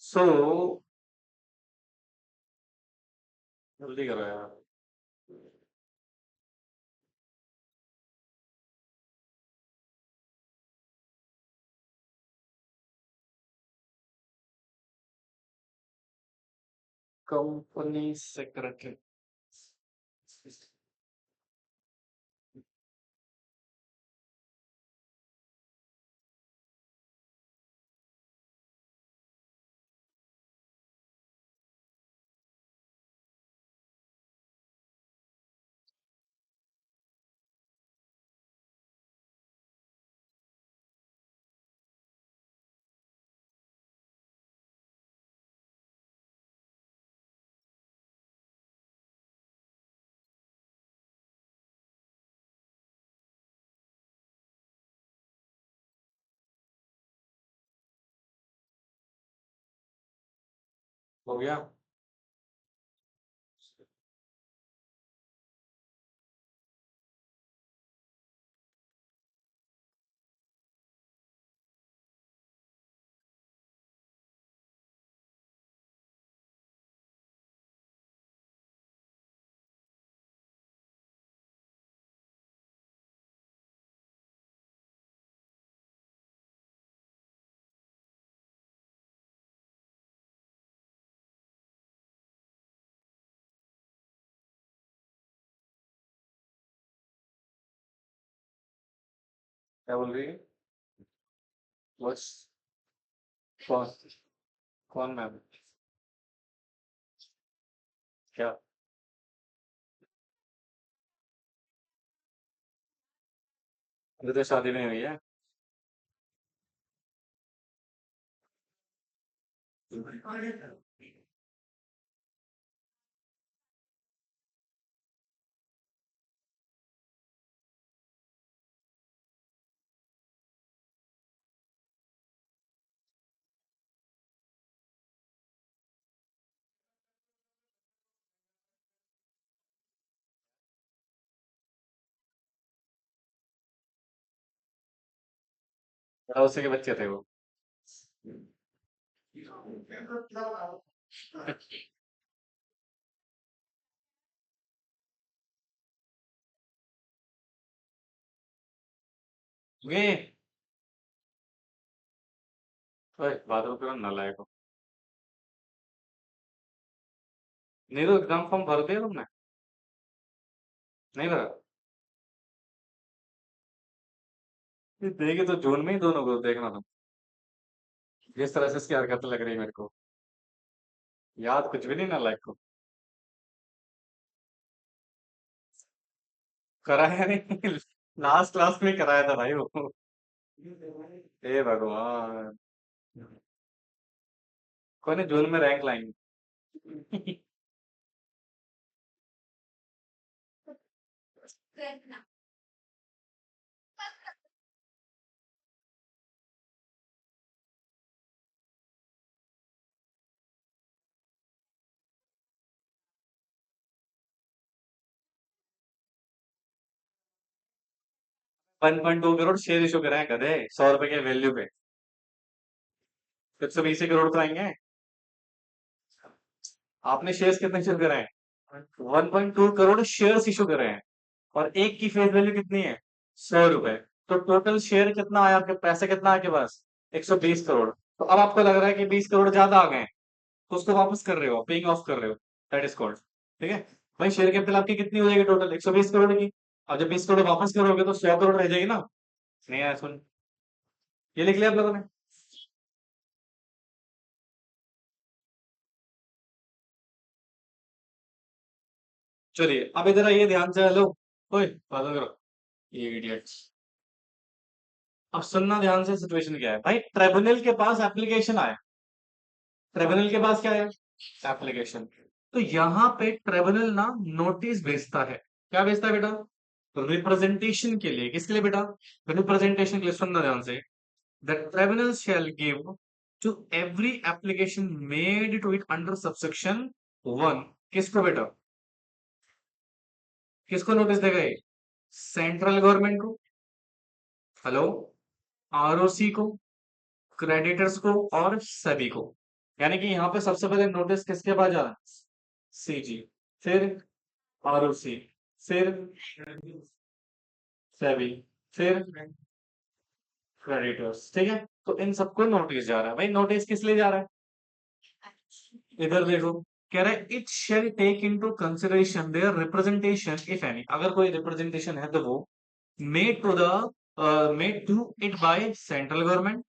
So जल्दी करो यार। Company secretary. हो गया? क्या बोल रही है? बस कौन? कौन मैम? क्या? अभी तो शादी नहीं हुई है। पड़ोसी के बच्चे थे वो। ये ओए, बादल को नालायक हो। नहीं तो एग्जाम फॉर्म भर दिया तुमने? नहीं भरा? ये देगी तो जून में ही दोनों को देखना तुम। जिस तरह से इसकी हरकत लग रही है मेरे को। याद कुछ भी नहीं नालायक को। कराया नहीं। लास्ट क्लास में कराया था भाई वो। हे भगवान। कोई नहीं, जून में रैंक लाएंगे। करना 1.2 करोड़ शेयर इशू कराए गधे, 100 रुपए के वैल्यू पे। 120 करोड़ तो आएंगे। आपने शेयर्स कितने इशू कराए? 1.2 करोड़ शेयर्स इशू करे हैं। और एक की फेस वैल्यू कितनी है? 100 रुपए। तो टोटल शेयर कितना आया आपके, पैसे कितना है आपके पास? 120 करोड़। तो अब आपको लग रहा है कि 20 करोड़ ज्यादा आ गए हैं, तो उसको वापस कर रहे हो, पेइंग ऑफ कर रहे हो। That is called. ठीक है। भाई शेयर कैपिटल आपकी कितनी हो जाएगी टोटल? 120 करोड़ की। अब जब 20 करोड़ वापस करोगे तो 100 करोड़ रह जाएगी ना। नहीं आया सुन। ये लिख लिया आप लोगों ने? चलिए अब इधर आइए ध्यान से। हेलो। ओए बात करो। ये इडियट्स। अब सुनना ध्यान से, सिचुएशन क्या है भाई। ट्रिब्यूनल के पास एप्लीकेशन आया। ट्रिब्यूनल के पास क्या है? एप्लीकेशन। तो यहाँ पे ट्रिब्यूनल ना नोटिस भेजता है। क्या भेजता है बेटा? रिप्रेजेंटेशन के लिए। किसके लिए बेटा? रिप्रेजेंटेशन के लिए। सुनना ध्यान से। The tribunal shall give to every application made to it under subsection 1। किसको बेटा? किसको नोटिस देगा ये? सेंट्रल गवर्नमेंट को। हेलो। आरओसी को, क्रेडिटर्स को और सभी को। यानी कि यहाँ पे सबसे पहले नोटिस किसके पास जा रहा है? सीजी। फिर आरओसी। फिर सेबी। फिर क्रेडिटर्स। ठीक है। तो इन सबको नोटिस जा रहा है। भाई नोटिस किस लिए जा रहा है? इधर देखो। कह रहा है it shall take into consideration their representation if any. अगर कोई रिप्रेजेंटेशन है तो वो made to the made to it by central government,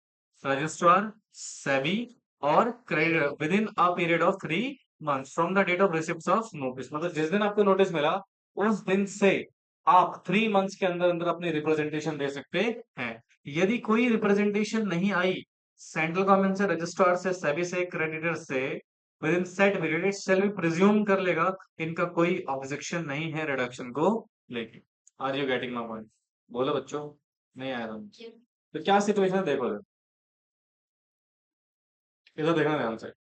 registrar, SEBI और creditor within a period of 3 months from the date of receipt of notice। मतलब जिस दिन आपको नोटिस मिला उस दिन से आप 3 मंथ्स के अंदर अंदर अपनी रिप्रेजेंटेशन दे सकते हैं। यदि कोई रिप्रेजेंटेशन नहीं आई सेंट्रल गवर्नमेंट से, रजिस्ट्रार से, सेबी से, क्रेडिटर से with in set period, it shall be presume कर लेगा इनका कोई ऑब्जेक्शन नहीं है रिडक्शन को लेके। Are you getting my point? बोलो बच्चों। नहीं आया तुम? तो क्या सिचुएशन है देखो इधर। इधर देखना ध्यान से।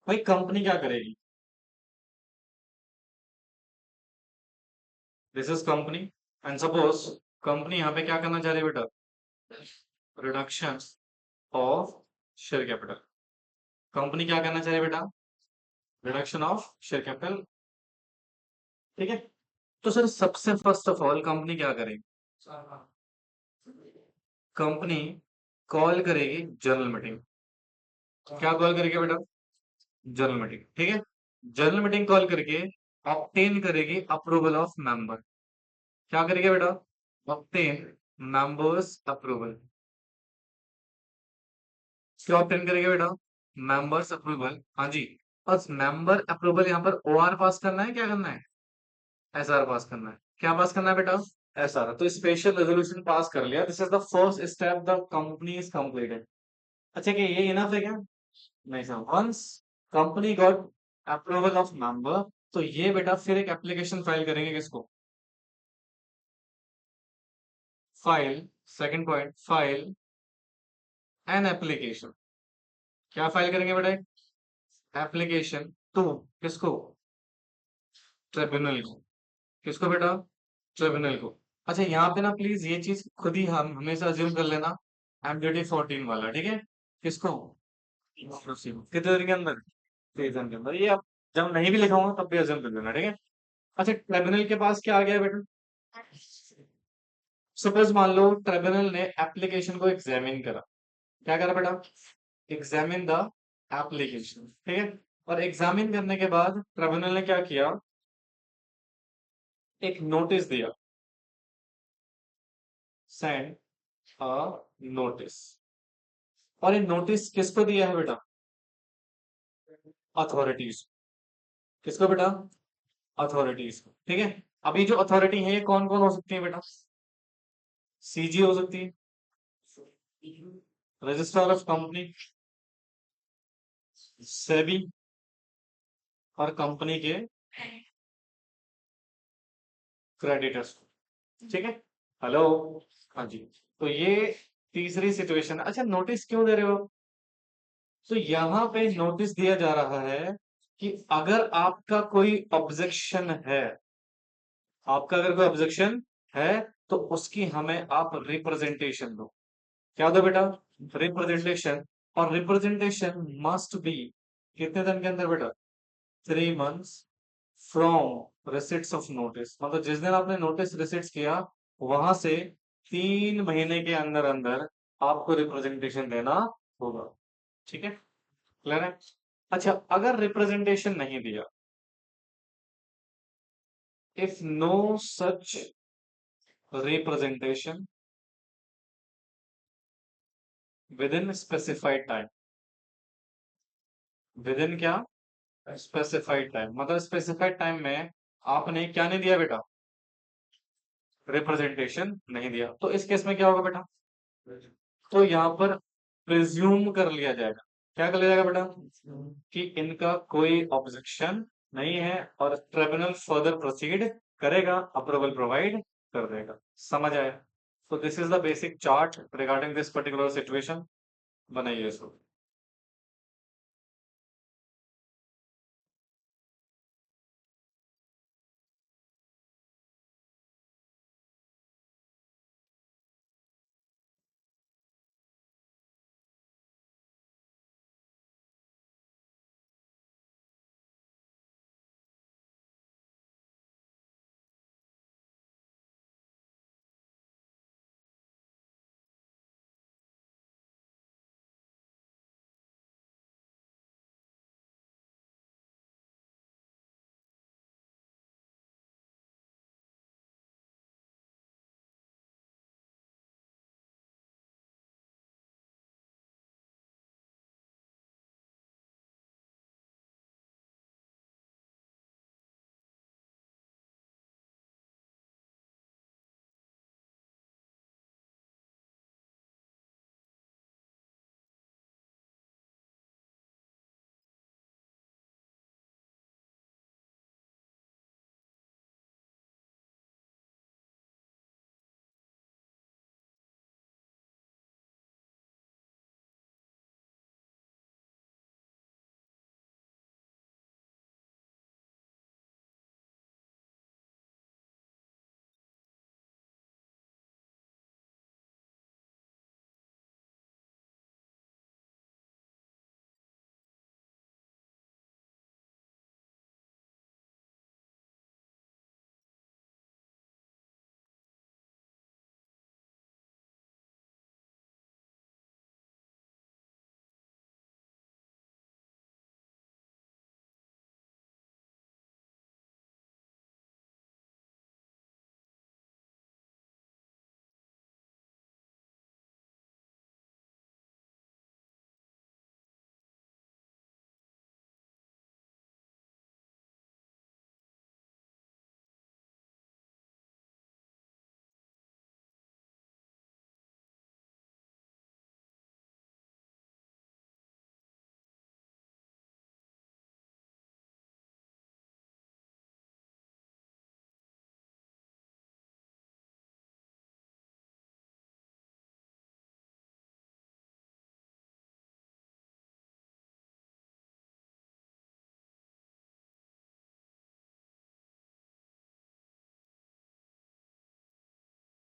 भाई कंपनी क्या करेगी? This is company. And suppose company यहाँ पे क्या करना चाह रही है बेटा? Reduction of share capital. Company क्या करना चाह रही है बेटा? Reduction of share capital. ठीक है। तो सर सबसे फर्स्ट ऑफ ऑल कंपनी क्या करेगी? कंपनी कॉल करेगी जनरल मीटिंग। क्या कॉल करेगी बेटा? General meeting. ठीक है। जनरल मीटिंग कॉल करके ऑब्टेन करेगी अप्रूवल ऑफ मेंबर। क्या करेगी बेटा? Obtain members approval. क्या ऑब्टेन करेगी बेटा? मेंबर्स अप्रूवल, हाँ जी। और मेंबर अप्रूवल यहाँ पर ओआर पास करना है, क्या करना है? एसआर पास करना है। क्या पास करना है बेटा? एसआर। तो स्पेशल रेजोल्यूशन पास कर लिया, this is the first step, the company is completed. अच्छा, क्या ये इनफ है क्या? नहीं sir, once company got approval of member, तो ये बेटा फिर एक एप्लीकेशन फाइल करेंगे, किसको? File, second point, file an application. क्या फाइल करेंगे बेटा? एप्लीकेशन टू, किसको? ट्रिब्यूनल को। किसको बेटा? ट्रिब्यूनल को। अच्छा, यहाँ पे ना प्लीज ये चीज खुद ही हम हमेशा अज्यूम कर लेना, एमडीडी 14 वाला, ठीक है? किसको? कितने दिन के अंदर? 3 दिन के अंदर। ये आप जब नहीं भी लिखाऊंगा तब भी अज्यूम कर लेना, ठीक है? अच्छा, ट्रिब्यूनल के पास क्या आ गया बेटा? सपोज मान लो ट्रिब्यूनल ने एप्लीकेशन को एग्जामिन करा। क्या करा बेटा? एग्जामिन द एप्लीकेशन, ठीक है? और एग्जामिन करने के बाद ट्रिब्यूनल ने क्या किया? एक नोटिस दिया, सेंड अ नोटिस। और ये नोटिस किसको दिया है बेटा? अथॉरिटीज। किसको बेटा? अथॉरिटीज को, ठीक है? अभी जो अथॉरिटी है ये कौन कौन हो सकती है बेटा? सीजी हो सकती है, रजिस्ट्रार ऑफ कंपनी, सेबी, और कंपनी के क्रेडिटर्स, ठीक है? हेलो, हाँ जी। तो ये तीसरी सिचुएशन। अच्छा, नोटिस क्यों दे रहे हो? तो यहां पे नोटिस दिया जा रहा है कि अगर आपका कोई ऑब्जेक्शन है, आपका अगर कोई ऑब्जेक्शन है, तो उसकी हमें आप रिप्रेजेंटेशन दो। क्या दो बेटा? रिप्रेजेंटेशन। और रिप्रेजेंटेशन मस्ट बी कितने दिन के अंदर बेटा? 3 months from receipts of notice. मतलब जिस दिन आपने नोटिस रिसिट्स किया, वहां से 3 महीने के अंदर अंदर आपको रिप्रेजेंटेशन देना होगा, ठीक है? क्लियर है? अच्छा, अगर रिप्रेजेंटेशन नहीं दिया, if no such representation within specified time, within क्या? Specified time. मतलब स्पेसिफाइड टाइम में आपने क्या नहीं दिया बेटा? रिप्रेजेंटेशन नहीं दिया, तो इस केस में क्या होगा बेटा? तो यहाँ पर प्रिज्यूम कर लिया जाएगा। क्या कर लिया जाएगा बेटा? कि इनका कोई ऑब्जेक्शन नहीं है, और ट्रिब्यूनल फर्दर प्रोसीड करेगा, अप्रूवल प्रोवाइड कर देगा। समझ आया? तो this is the basic chart regarding this particular situation. बनाइए इसको।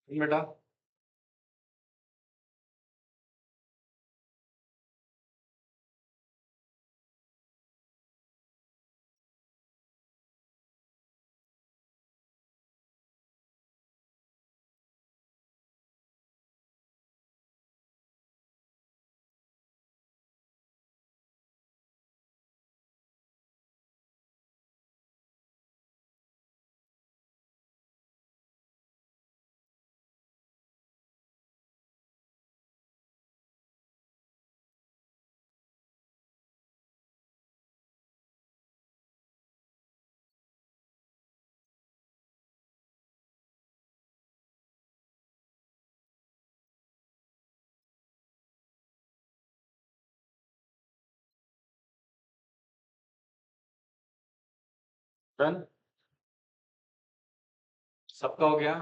बेटा डन, सबका हो गया।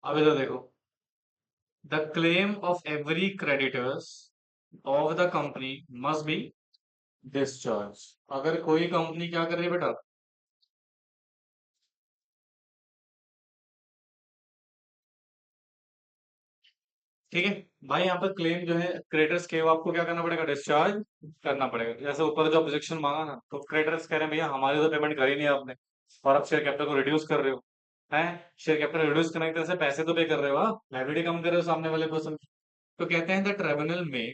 अब इधर देखो, the claim of every creditors of the company must be discharge. अगर कोई कंपनी क्या कर रही है बेटा, ठीक है भाई, यहाँ पर क्लेम जो है क्रेडिटर्स के, वो आपको क्या करना पड़ेगा, डिस्चार्ज करना पड़ेगा। जैसे ऊपर जो ऑब्जेक्शन मांगा ना, तो क्रेडिटर्स कह रहे हैं भैया हमारी तो पेमेंट करी नहीं आपने, और आप शेयर कैपिटल को रिड्यूस कर रहे हो, हैं शेयर कैपिटल रिड्यूस करने की तरह से पैसे तो पे कर रहे हो, आप लाइबिलिटी कम कर रहे हो सामने वाले पर्सन। तो कहते हैं द ट्रिब्यूनल में,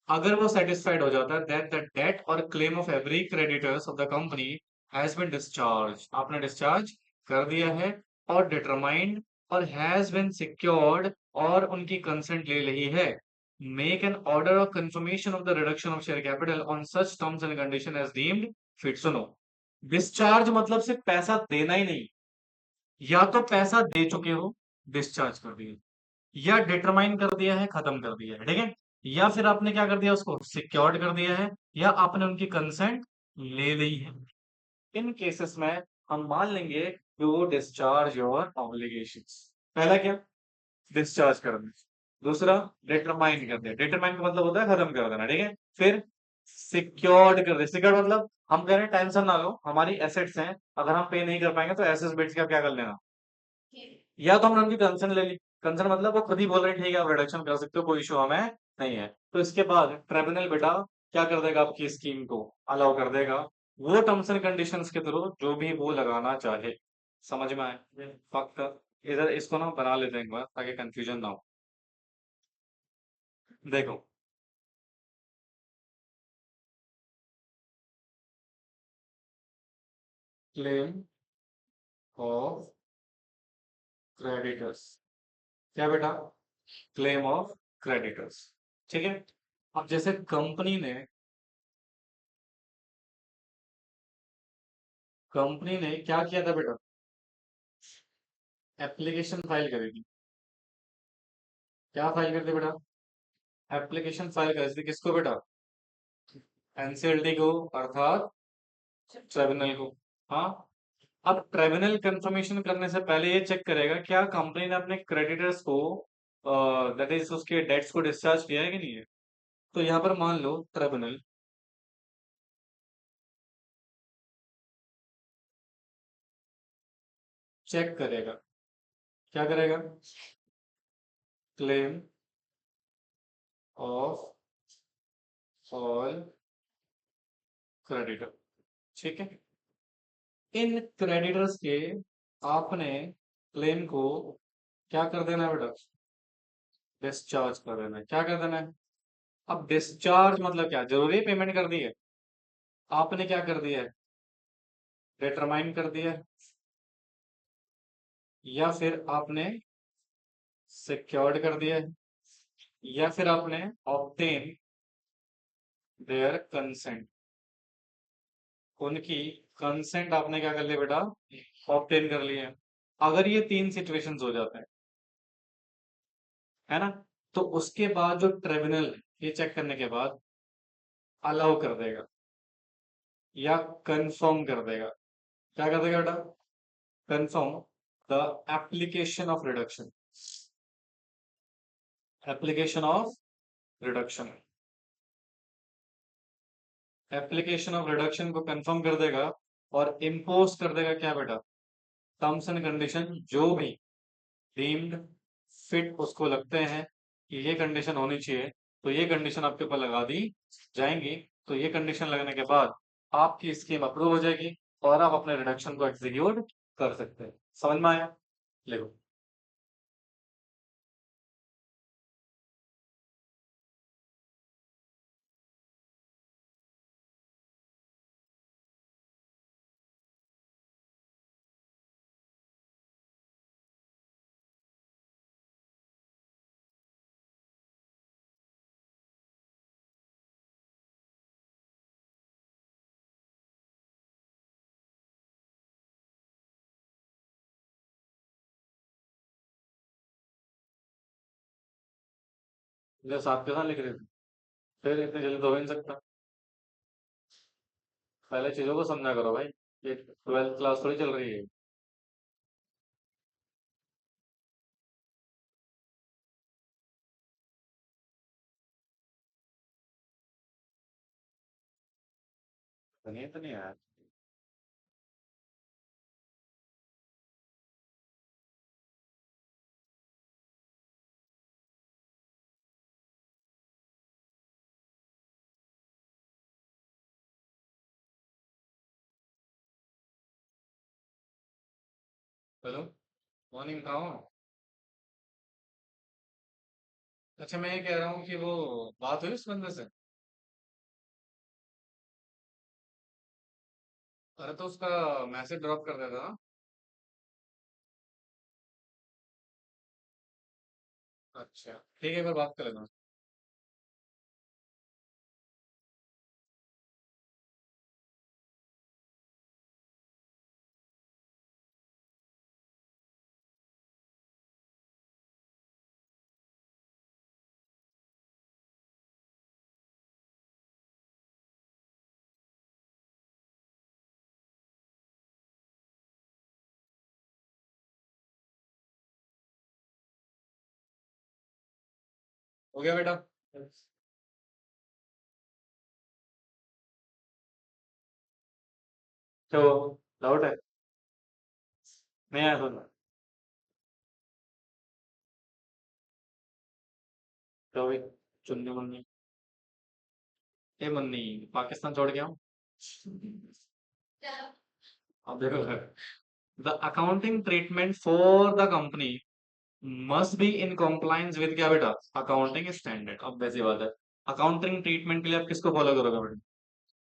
अगर वो सेटिस्फाइड हो जाता है दैट द डेट और claim of every creditors of the company has been discharge, आपने डिस्चार्ज कर दिया है, और डिटरमाइंड और हैज बीन सिक्योर्ड, और उनकी कंसेंट ले ली है, make an order of confirmation of the reduction of share capital on such terms and condition as deemed fit. सुनो, डिस्चार्ज मतलब सिर्फ पैसा देना ही नहीं, या तो पैसा दे चुके हो, डिस्चार्ज कर दिया, या डिटरमाइन कर दिया है, खत्म कर दिया है, ठीक है, या फिर आपने क्या कर दिया, उसको सिक्योर्ड कर दिया है, या आपने उनकी कंसेंट ले ली है। इन केसेस में हम मान लेंगे कि वो डिस्चार्ज योर ऑब्लिगेशंस। पहला क्या, डिस्चार्ज कर देना, दूसरा डिटरमाइन कर दिया, डिटरमाइन का मतलब होता है खत्म कर देना, ठीक है, फिर सिक्योर्ड कर दिया, सिक्योर्ड मतलब हम कह रहे हैं टेंशन ना लो, हमारी एसेट्स हैं, अगर हम पे नहीं कर पाएंगे तो एसेट्स बेच के आप क्या कर लेना, या तो हमने उनकी कंसर्न ले ली, कंसर्न मतलब वो खुद ही बोल रहे हैं ठीक है आप रिडक्शन कर सकते हो, कोई इशू हमें नहीं है। तो इसके बाद ट्रिब्यूनल बेटा क्या कर देगा, आपकी स्कीम को अलाउ कर देगा, वो टर्म्स एंड कंडीशंस के थ्रू जो भी वो लगाना चाहे। समझ में आए, फक्त इधर इसको ना बना लेते हैं एक बार ताकि कंफ्यूजन ना हो। देखो, क्लेम ऑफ क्रेडिटर्स, क्या बेटा, क्लेम ऑफ क्रेडिटर्स, ठीक है। अब जैसे कंपनी ने क्या किया था बेटा, एप्लीकेशन फाइल करी थी, क्या फाइल कर दी बेटा, एप्लीकेशन फाइल कर दी, किसको बेटा, एनसीएलटी को, अर्थात ट्रिब्यूनल को। हाँ, अब ट्रिब्यूनल कंफर्मेशन करने से पहले ये चेक करेगा क्या कंपनी ने अपने क्रेडिटर्स को, दैट इज उसके डेट्स को डिस्चार्ज किया है कि नहीं है। तो यहाँ पर मान लो ट्रिब्यूनल चेक करेगा, क्या करेगा, क्लेम ऑफ ऑल क्रेडिटर, ठीक है, इन क्रेडिटर्स के आपने क्लेम को क्या कर देना है बेटा, डिस्चार्ज कर देना है, क्या कर देना है। अब डिस्चार्ज मतलब क्या, जरूरी पेमेंट कर दी है, आपने क्या कर दिया है, डिटरमाइन कर दिया है, या फिर आपने सिक्योर्ड कर दिया है, या फिर आपने ऑब्टेन देयर कंसेंट, उनकी कंसेंट आपने क्या कर लिया बेटा, ऑब्टेन कर लिया है। अगर ये तीन सिचुएशंस हो जाते हैं, है ना, तो उसके बाद जो ट्रिब्यूनल ये चेक करने के बाद अलाउ कर देगा या कंफर्म कर देगा, क्या कर देगा बेटा, confirm the application of reduction, application of reduction, application of reduction को कंफर्म कर देगा और इम्पोज कर देगा क्या बेटा, टर्म्स एंड कंडीशन जो भी डीम्ड फिट उसको लगते हैं कि ये कंडीशन होनी चाहिए, तो ये कंडीशन आपके ऊपर लगा दी जाएंगी। तो ये कंडीशन लगने के बाद आपकी स्कीम अप्रूव हो जाएगी और आप अपने रिडक्शन को एग्जीक्यूट कर सकते हैं। समझ में आया? देखो, जैसे आपके साथ लिख रहे थे, फिर इतनी जल्दी तो हो ही नहीं सकता। पहले चीजों को समझा करो भाई, ये 12th क्लास थोड़ी चल रही है। तो नहीं यार। हेलो, मॉर्निंग, कहाँ हो? अच्छा, मैं ये कह रहा हूँ कि वो बात हुई उस बंदे से? अरे तो उसका मैसेज ड्रॉप कर देता ना। अच्छा, ठीक है, मैं बात कर लेता हूँ। हो गया बेटा? तो डाउट है? नहीं आया सुन। तो अभी चुन्नी मुन्नी, ए मुन्नी, पाकिस्तान छोड़ के आऊँ? चलो। अब देखो, the accounting treatment for the company must be in compliance with क्या बेटा, अकाउंटिंग स्टैंडर्ड। अब वैसी बात है, अकाउंटिंग ट्रीटमेंट के लिए आप किसको फॉलो करोगे बेटा?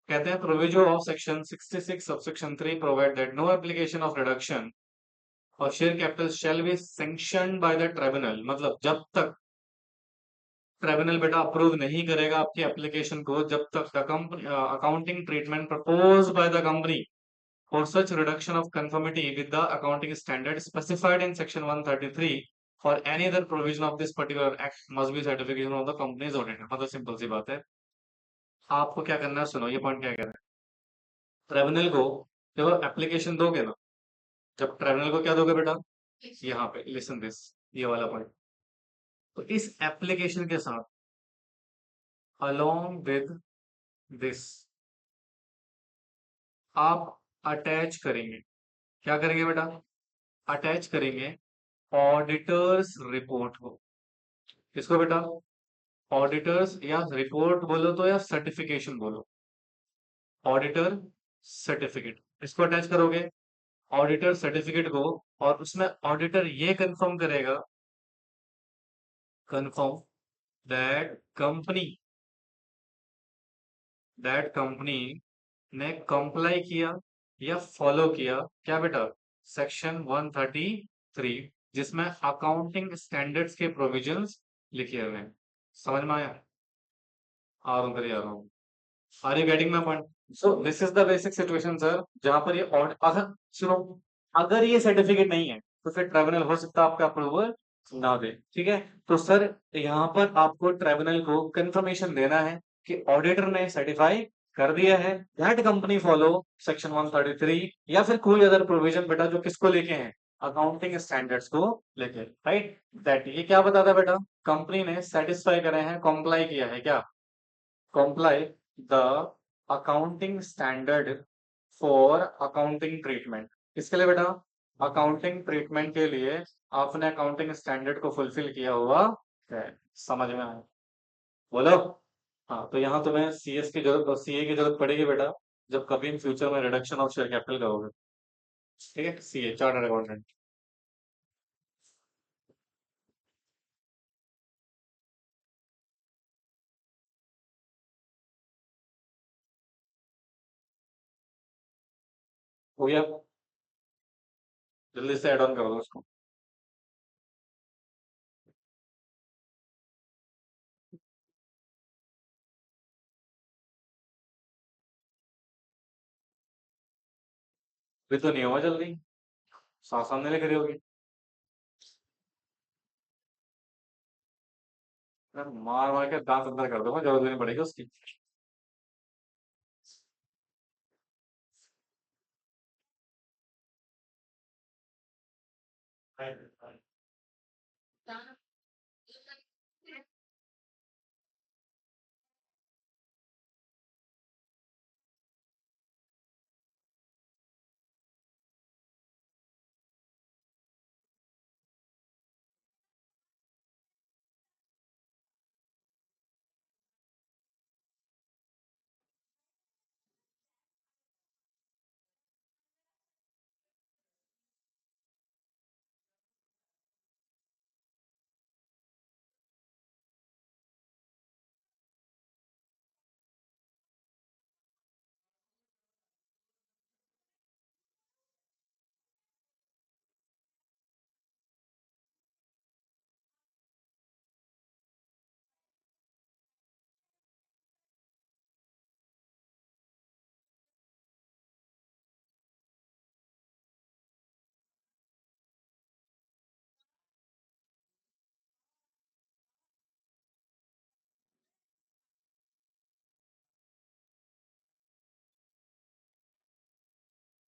कहते हैं proviso of section 66 subsection 3 provide that no application of reduction और share capital shall be sanctioned by the tribunal. मतलब जब तक ट्राइब्यूनल बेटा अप्रूव नहीं करेगा आपकी एप्लीकेशन को, जब तक the company accounting treatment propose by the company for such reduction of conformity with the accounting standard specified in section 133 for any other provision of this particular act must be certification of the company's auditor। मतलब सिंपल सी बात है, आपको क्या करना है, सुनो ये पॉइंट क्या कह रहा है। ट्राइब्यूनल को जब आप एप्लीकेशन दोगे ना, जब ट्राइब्यूनल को क्या दोगे बेटा, यहाँ पे लिसन दिस, ये वाला पॉइंट, तो इस एप्लीकेशन के साथ अलोंग विद दिस आप अटैच करेंगे, क्या करेंगे बेटा, अटैच करेंगे ऑडिटर्स रिपोर्ट को। किसको बेटा, ऑडिटर्स, या रिपोर्ट बोलो तो या सर्टिफिकेशन बोलो, ऑडिटर सर्टिफिकेट, इसको अटैच करोगे, ऑडिटर सर्टिफिकेट को। और उसमें ऑडिटर ये कंफर्म करेगा, कंफर्म दैट कंपनी, ने कंप्लाई किया या फॉलो किया क्या बेटा, सेक्शन 133, जिसमें अकाउंटिंग स्टैंडर्ड्स के प्रोविजंस लिखे हुए हैं। समझ में आया? आ रहा हूँ, आ रहा हूँ। Are you getting my point? So this is the basic situation sir, जहां पर ये अगर सुनो, अगर ये सर्टिफिकेट नहीं है तो फिर ट्राइब्यूनल हो सकता है आपका अप्रूवल ना दे। ठीक है, तो सर यहाँ पर आपको ट्राइब्यूनल को कंफर्मेशन देना है कि ऑडिटर ने सर्टिफाई कर दिया है दैट कंपनी फॉलो सेक्शन 133 या फिर कोई अदर प्रोविजन बेटा, जो किसको लेके हैं, अकाउंटिंग स्टैंडर्ड्स को लेके, राइट। दैट ये क्या बताता है बेटा, कंपनी ने सेटिस्फाई करे हैं, कॉम्प्लाई किया है क्या, comply the accounting standard for accounting treatment. किसके लिए बेटा? अकाउंटिंग ट्रीटमेंट के लिए आपने अकाउंटिंग स्टैंडर्ड को फुलफिल किया हुआ है। समझ में आया? बोलो। हाँ, तो यहाँ तुम्हें सीएस की जरूरत और सीए की जरूरत पड़ेगी बेटा, जब कभी इन फ्यूचर में रिडक्शन ऑफ शेयर कैपिटल करोगे। ठीक है, सीए चार्टर्ड अकाउंटेंट। हो गया? जल्दी से ऐड ऑन कर दो उसको। अभी तो नहीं हुआ, जल्दी। सामने लिख रही होगी। अरे मार मार के दांत अंदर कर दूंगा, जरूरत नहीं पड़ेगी उसकी।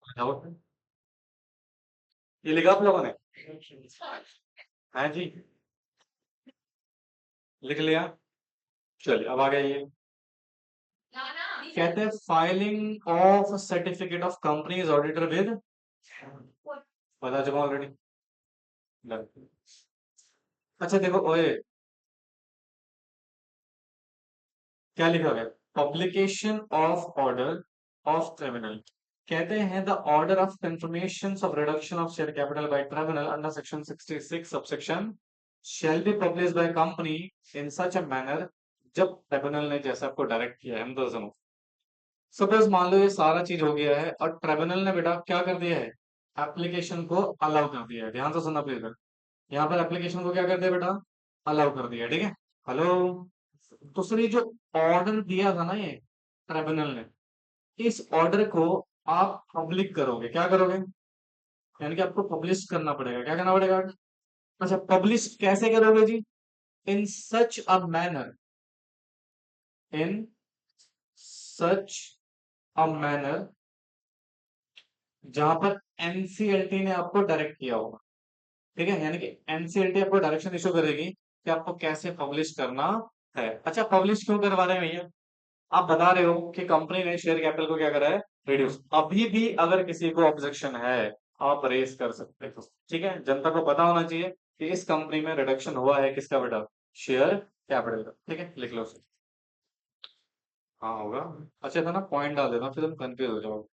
बताओ। ये लिखा आप लोगों ने? हाँ जी, लिख लिया। चलिए अब आ गया ये। कहते हैं filing of certificate of companies auditor with, बता चुका ऑलरेडी। अच्छा देखो, ओए, क्या लिखा गया? Publication of order of tribunal. कहते हैं the order of confirmation of reduction of share capital by tribunal under section 66 subsection shall be published by company in such a manner, जब ट्रिब्यूनल ने जैसा आपको डायरेक्ट किया है। हम तो सुनो, सपोज मान लो ये सारा चीज हो गया है और ट्रिब्यूनल ने बेटा क्या कर दिया है? एप्लीकेशन को अलाउ कर दिया है। ध्यान से सुनना प्लीज। यहाँ पर एप्लीकेशन को क्या कर दिया बेटा? अलाउ कर दिया, ठीक है। हेलो। तो सर ये जो ऑर्डर दिया था ना ये ट्रिब्यूनल ने, इस ऑर्डर को आप पब्लिक करोगे, क्या करोगे? यानी कि आपको पब्लिश करना पड़ेगा। क्या करना पड़ेगा? अच्छा, पब्लिश कैसे करोगे जी? इन सच a manner, in such a manner, जहां पर एनसीएलटी ने आपको डायरेक्ट किया होगा। ठीक है, यानी कि एनसीएलटी आपको डायरेक्शन इशू करेगी कि आपको कैसे पब्लिश करना है। अच्छा, पब्लिश क्यों करवा रहे हैं भैया? आप बता रहे हो कि कंपनी ने शेयर कैपिटल को क्या करा है? रिड्यूस। अभी भी अगर किसी को ऑब्जेक्शन है, आप रेस कर सकते हो। ठीक है, जनता को पता होना चाहिए कि इस कंपनी में रिडक्शन हुआ है, किसका बेटा? शेयर कैपिटल का। ठीक है, लिख लो उसे। हाँ होगा। अच्छा था ना, पॉइंट डाल देना, फिर तुम कंफ्यूज हो जाओगे।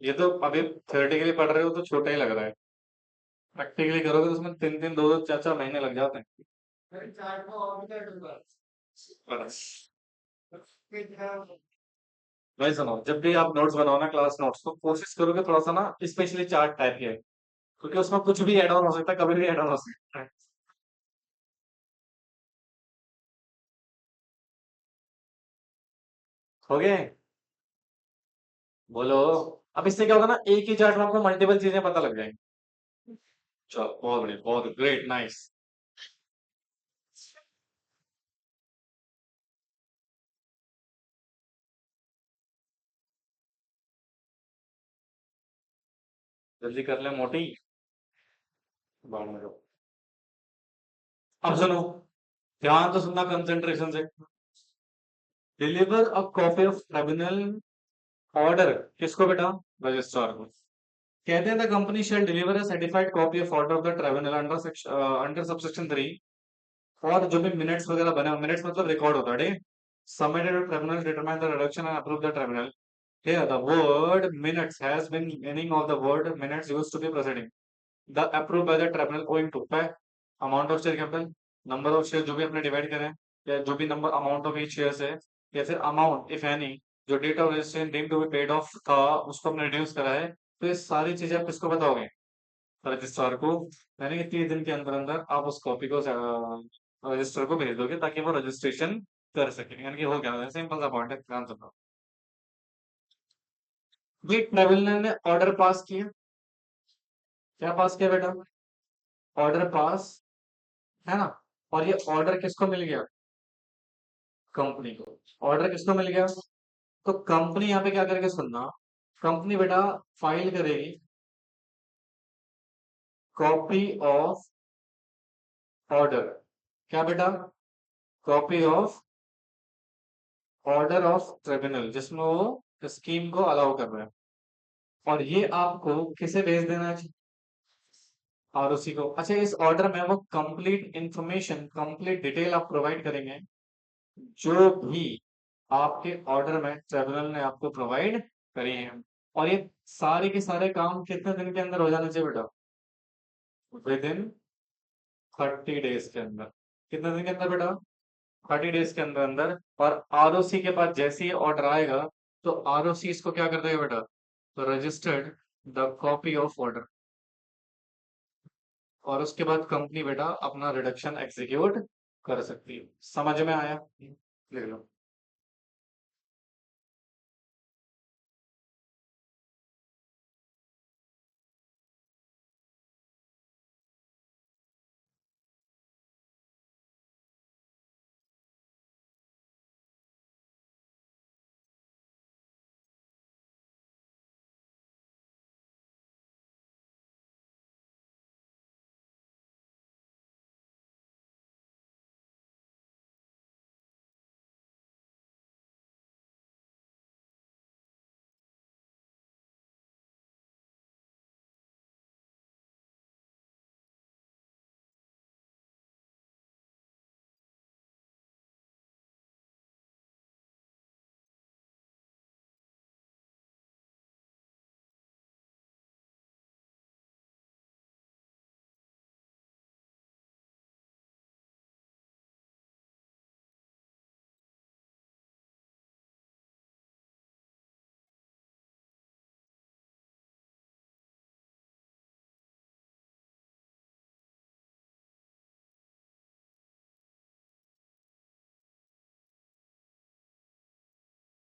ये तो अभी थ्योरेटिकली पढ़ रहे हो तो छोटा ही लग रहा है। प्रैक्टिकली करोगे तो उसमें तीन तीन दो दो चार चार महीने लग जाते हैं। बस। भाई सुनो, जब भी आप नोट्स बनाओ ना, क्लास नोट्स, तो कोशिश करोगे थोड़ा सा ना स्पेशली चार्ट टाइप के, क्योंकि उसमें कुछ भी ऐड ऑन हो सकता है, कभी भी ऐड ऑन हो सकता है। हो गए? बोलो। अब इससे क्या होगा ना, एक ही चार्ट में आपको मल्टीपल चीजें पता लग जाएंगी। चलो, बहुत बढ़िया, बहुत ग्रेट, नाइस। जल्दी कर ले मोटी। बाद में अब सुनो, ध्यान तो सुनना कंसेंट्रेशन से। Deliver a copy of tribunal order, किसको बेटा? रजिस्ट्रार को। कहते हैं the company shall deliver a certified copy of order of the tribunal under subsection 3। और जो भी मिनट्स वगैरह बने, मिनट्स मतलब रिकॉर्ड होता है, ठीक है? Submitted to tribunal, determine the reduction and approve the tribunal. Here, the word minutes has been meaning of the word minutes used to be proceeding. The approved by the tribunal owing to pay amount of share capital, number of shares जो भी अपने डिवाइड करें, या जो भी number amount of each shares है, या फिर अमाउंट इफ एनी जो date of registration deem to be paid off था उसको हमने रिड्यूस करा है। तो ये सारी चीजें आप किसको बताओगे? रजिस्ट्रार को। यानी कि 30 दिन के अंदर अंदर आप उस कॉपी को रजिस्टर को भेज दोगे ताकि वो रजिस्ट्रेशन कर सके। यानी कि हो गया, सिंपल सा पॉइंट है, ध्यान से सुनो। भाई ट्रिब्यूनल ने ऑर्डर पास किया। क्या पास किया बेटा? ऑर्डर पास, है ना? और ये ऑर्डर किसको मिल गया? कंपनी को। ऑर्डर किसको मिल गया? तो कंपनी यहाँ पे क्या करेगी, सुनना। कंपनी बेटा फाइल करेगी कॉपी ऑफ ऑर्डर। क्या बेटा? Copy of order of tribunal, जिसमें वो स्कीम को अलाउ कर रहा है। और ये आपको किसे भेज देना है? आरओसी को। अच्छा, इस ऑर्डर में वो कंप्लीट इंफॉर्मेशन, कंप्लीट डिटेल आप प्रोवाइड करेंगे जो भी आपके ऑर्डर में ट्रिब्यूनल ने आपको प्रोवाइड करी है। और ये सारे के सारे काम कितने दिन के अंदर हो जाने चाहिए बेटा? विद इन 30 डेज के अंदर। कितने दिन के अंदर बेटा? 30 डेज के अंदर अंदर। और आरओसी के पास जैसे ही ऑर्डर आएगा तो आरओसी इसको क्या कर देगा बेटा? तो registered the copy of order. और उसके बाद कंपनी बेटा अपना रिडक्शन एग्जीक्यूट कर सकती है। समझ में आया? लिख लो।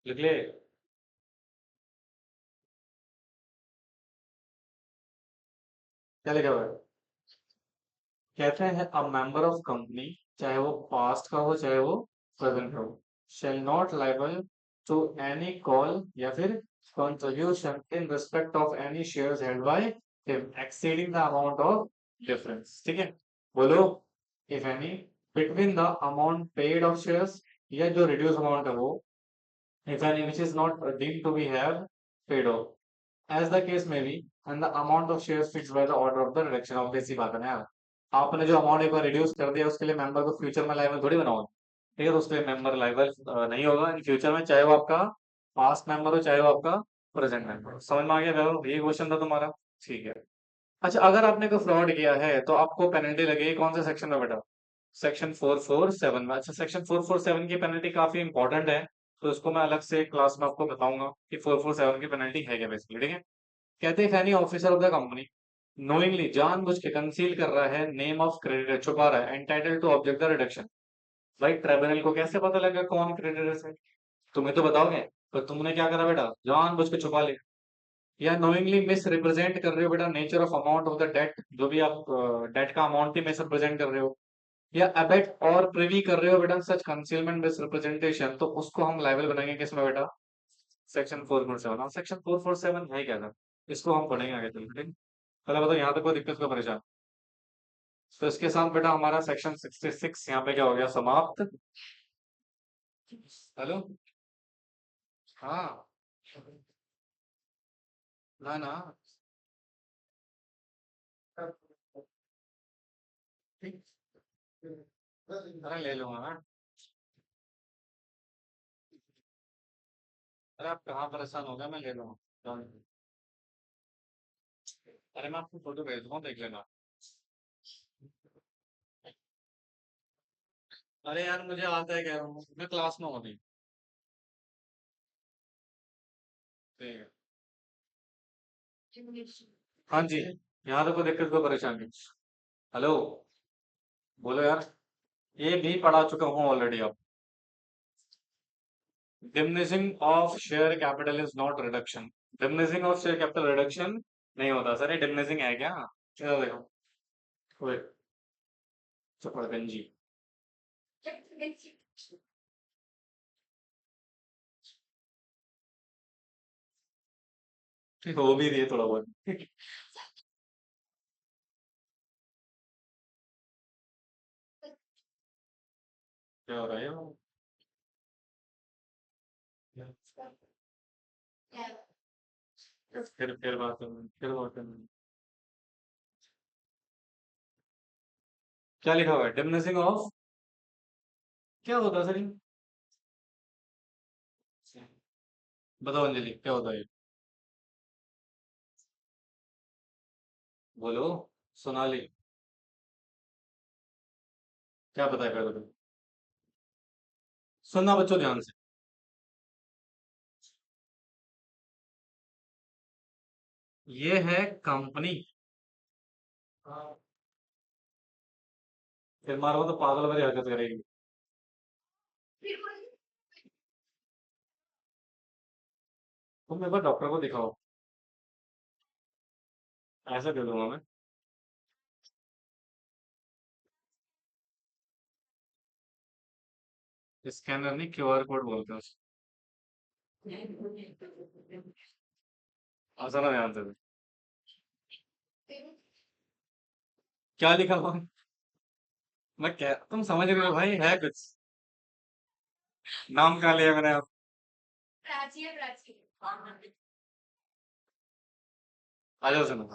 लिख ले। क्या लिखा हुआ है? कहते हैं अ मेंबर ऑफ कंपनी, चाहे वो पास्ट का हो चाहे वो प्रेजेंट हो, shall not liable to any call या फिर contribution in respect of any shares held by him exceeding the amount of difference. ठीक है? बोलो। If any between the amount paid of shares, या जो रिड्यूस अमाउंट है वो, if any which is not deemed to be have paid off, as the case may be, and the amount of shares fixed by the order of the reduction of। बेसी बात है ना यार। आपने जो अमाउंट एक बार रिड्यूस कर दिया उसके लिए मेंबर को फ्यूचर में लाइबल थोड़ी बनाओगे। ठीक है? तो उसके लिए मेंबर लाइबल नहीं होगा इन फ्यूचर में, चाहे वो आपका पास्ट मेंबर हो चाहे वो आपका प्रेजेंट मेंबर हो। समझ में आ गया वैभव? ये क्वेश्चन था तुम्हारा। ठीक है। अच्छा, अगर आपने कोई फ्रॉड किया है तो आपको पेनल्टी लगेगी कौन से सेक्शन में बेटा? सेक्शन 447 में। अच्छा, सेक्शन 447 की पेनल्टी काफी इंपॉर्टेंट है, तो इसको मैं अलग से क्लास में आपको बताऊंगा कि 447 की पेनल्टी है क्या बेसिकली। ठीक है? कहते हैं any officer of the company knowingly, जानबूझ के कंसील कर रहा है नेम ऑफ क्रेडिटर, छुपा रहा है, entitle to object the reduction. भाई ट्रिब्यूनल को कैसे पता लगा कौन क्रेडिटर है? तुम्हें तो बताओगे। तो तुमने क्या करा बेटा? जानबूझ के छुपा लिया। या नोइंगली मिस रिप्रेजेंट कर रहे हो बेटा nature of amount of the debt, जो भी आप डेट का अमाउंट ही मिस रिप्रेजेंट कर रहे हो, या अबेट और प्रिवी कर रहे हो बेटा सच कंसीलमेंट मिस रिप्रेजेंटेशन, तो उसको हम लाइबल बनाएंगे किसमें बेटा? सेक्शन 447। अब सेक्शन 447 है क्या था, इसको हम पढ़ेंगे आगे चल के। ठीक है? पहले बताओ यहाँ तक कोई दिक्कत का परेशान? तो इसके साथ बेटा हमारा सेक्शन 66 यहाँ पे क्या हो गया समाप्त। हेलो। हाँ। ना ना। ठीक। अरे ले लूंगा मैं। अरे आप कहाँ परेशान हो गए, मैं ले लूंगा। अरे मैं आपको फोटो भेज दूंगा, देख लेना। अरे यार मुझे आता है, कह रहा हूँ मैं क्लास में हूँ अभी। ठीक है। हाँ जी। यहाँ तो कोई दिक्कत कोई परेशानी। हेलो। बोलो यार। ये भी पढ़ा चुका हूँ ऑलरेडी अब। Diminishing of share capital is not reduction. Diminishing of share capital reduction नहीं होता सर, ये डिमिनिशिंग है क्या? इधर देखो। ओए, चुप गंजी। ठीक हो भी रही है थोड़ा बहुत। क्या हो रहा है वो? फिर बात करना, फिर बात करना। क्या लिखा हुआ है डिमिनिशिंग ऑफ? क्या होता है सर ये? बताओ अंजलि, क्या होता है ये? बोलो। सोनाली। क्या पता है पहले तो? सुनना बच्चों ध्यान से। ये है कंपनी। फिर मारो तो पागल वाली हरकत करेगी। तुम एक बार डॉक्टर को दिखाओ। ऐसा दे दूंगा मैं। स्कैनर नहीं, क्यूआर कोड बोलते हैं उसको। आसान ध्यान से। क्या लिखा हुआ है? मैं क्या, तुम समझ रहे हो भाई, है कुछ। नाम कहाँ लिया मैंने आप? प्राची है प्राची। आ जाओ सुनो।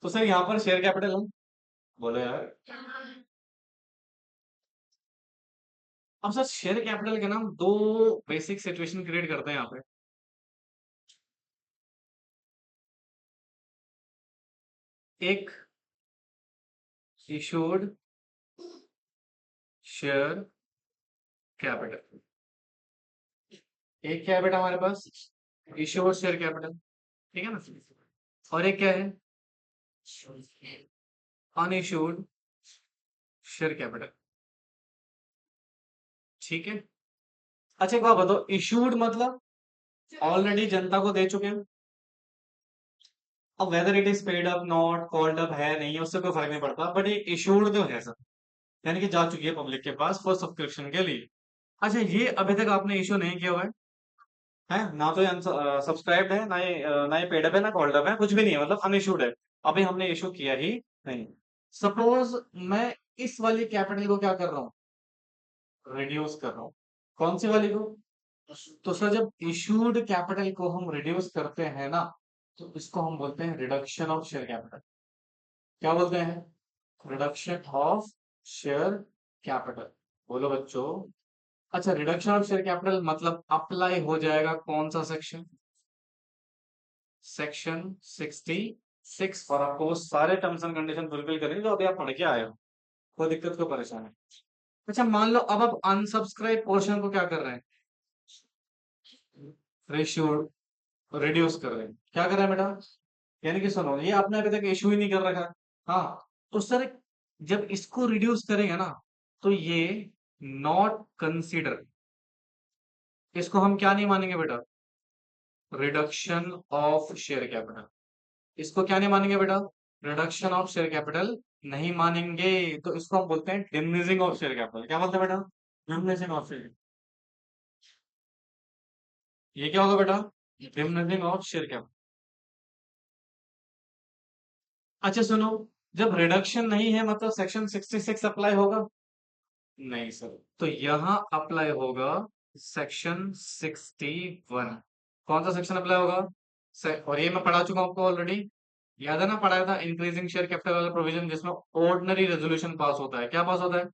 तो सर यहाँ पर शेयर कैपिटल है। बोलो यार। अब सर शेयर कैपिटल के नाम दो बेसिक सिचुएशन क्रिएट करते हैं यहाँ पे। एक, इशूड शेयर कैपिटल। एक क्या है बेटा हमारे पास? Issued share capital. ठीक है ना? और एक क्या है? Unissued share capital. ठीक है। अच्छा एक बात बताओ, इशूड मतलब ऑलरेडी जनता को दे चुके हैं। अब whether it is paid up not called up है नहीं है उससे कोई फर्क नहीं पड़ता, बट ये इशूड तो है सर। यानी कि जा चुकी है पब्लिक के पास फॉर सब्सक्रिप्शन के लिए। अच्छा ये अभी तक आपने इशू नहीं किया हुआ है ना? तो ये सब्सक्राइब्ड है ना, ये ना ये पेड अप है ना कॉल्ड अप है, कुछ भी नहीं है, मतलब अनइशूड है। अभी हमने इशू किया ही नहीं। सपोज मैं इस वाली कैपिटल को क्या कर रहा हूँ? रिड्यूस कर रहा हूँ। कौन सी वाली को? तो सर जब इशूड कैपिटल को हम रिड्यूस करते हैं ना, तो इसको हम बोलते हैं रिडक्शन ऑफ शेयर कैपिटल। क्या बोलते हैं? Reduction of share capital. बोलो बच्चों। अच्छा रिडक्शन ऑफ शेयर कैपिटल मतलब अप्लाई हो जाएगा कौन सा सेक्शन? सेक्शन 66। और आपको वो सारे टर्म्स एंड कंडीशन फुलफिल करेंगे जो अभी आप पढ़ के आए हो। कोई दिक्कत को परेशानी? अच्छा मान लो अब आप अनसब्सक्राइब पोर्शन को क्या कर रहे हैं? रेशियो रिड्यूस कर रहे हैं। क्या कर रहे हैं बेटा? यानी कि सुनो, ये आपने अभी तक इशू ही नहीं कर रखा। हाँ। तो सर जब इसको रिड्यूस करेंगे ना, तो ये नॉट कंसीडर, इसको हम क्या नहीं मानेंगे बेटा? Reduction of share capital. इसको क्या नहीं मानेंगे बेटा? रिडक्शन ऑफ शेयर कैपिटल नहीं मानेंगे। तो इसको हम बोलते हैं डिमिनिशिंग ऑफ शेयर कैपिटल। क्या बोलते हैं बेटा? Diminishing of share. ये क्या होगा बेटा? Diminishing of share capital. अच्छा सुनो, जब रिडक्शन नहीं है मतलब सेक्शन 66 अप्लाई होगा? नहीं सर। तो यहाँ अप्लाई होगा सेक्शन 61। कौन सा सेक्शन अप्लाई होगा? और ये मैं पढ़ा चुका हूँ आपको ऑलरेडी। याद है ना, पढ़ाया था इंक्रीजिंग शेयर कैपिटल वाला प्रोविजन, जिसमें ऑर्डिनरी रेजोल्यूशन पास होता है। क्या पास होता है?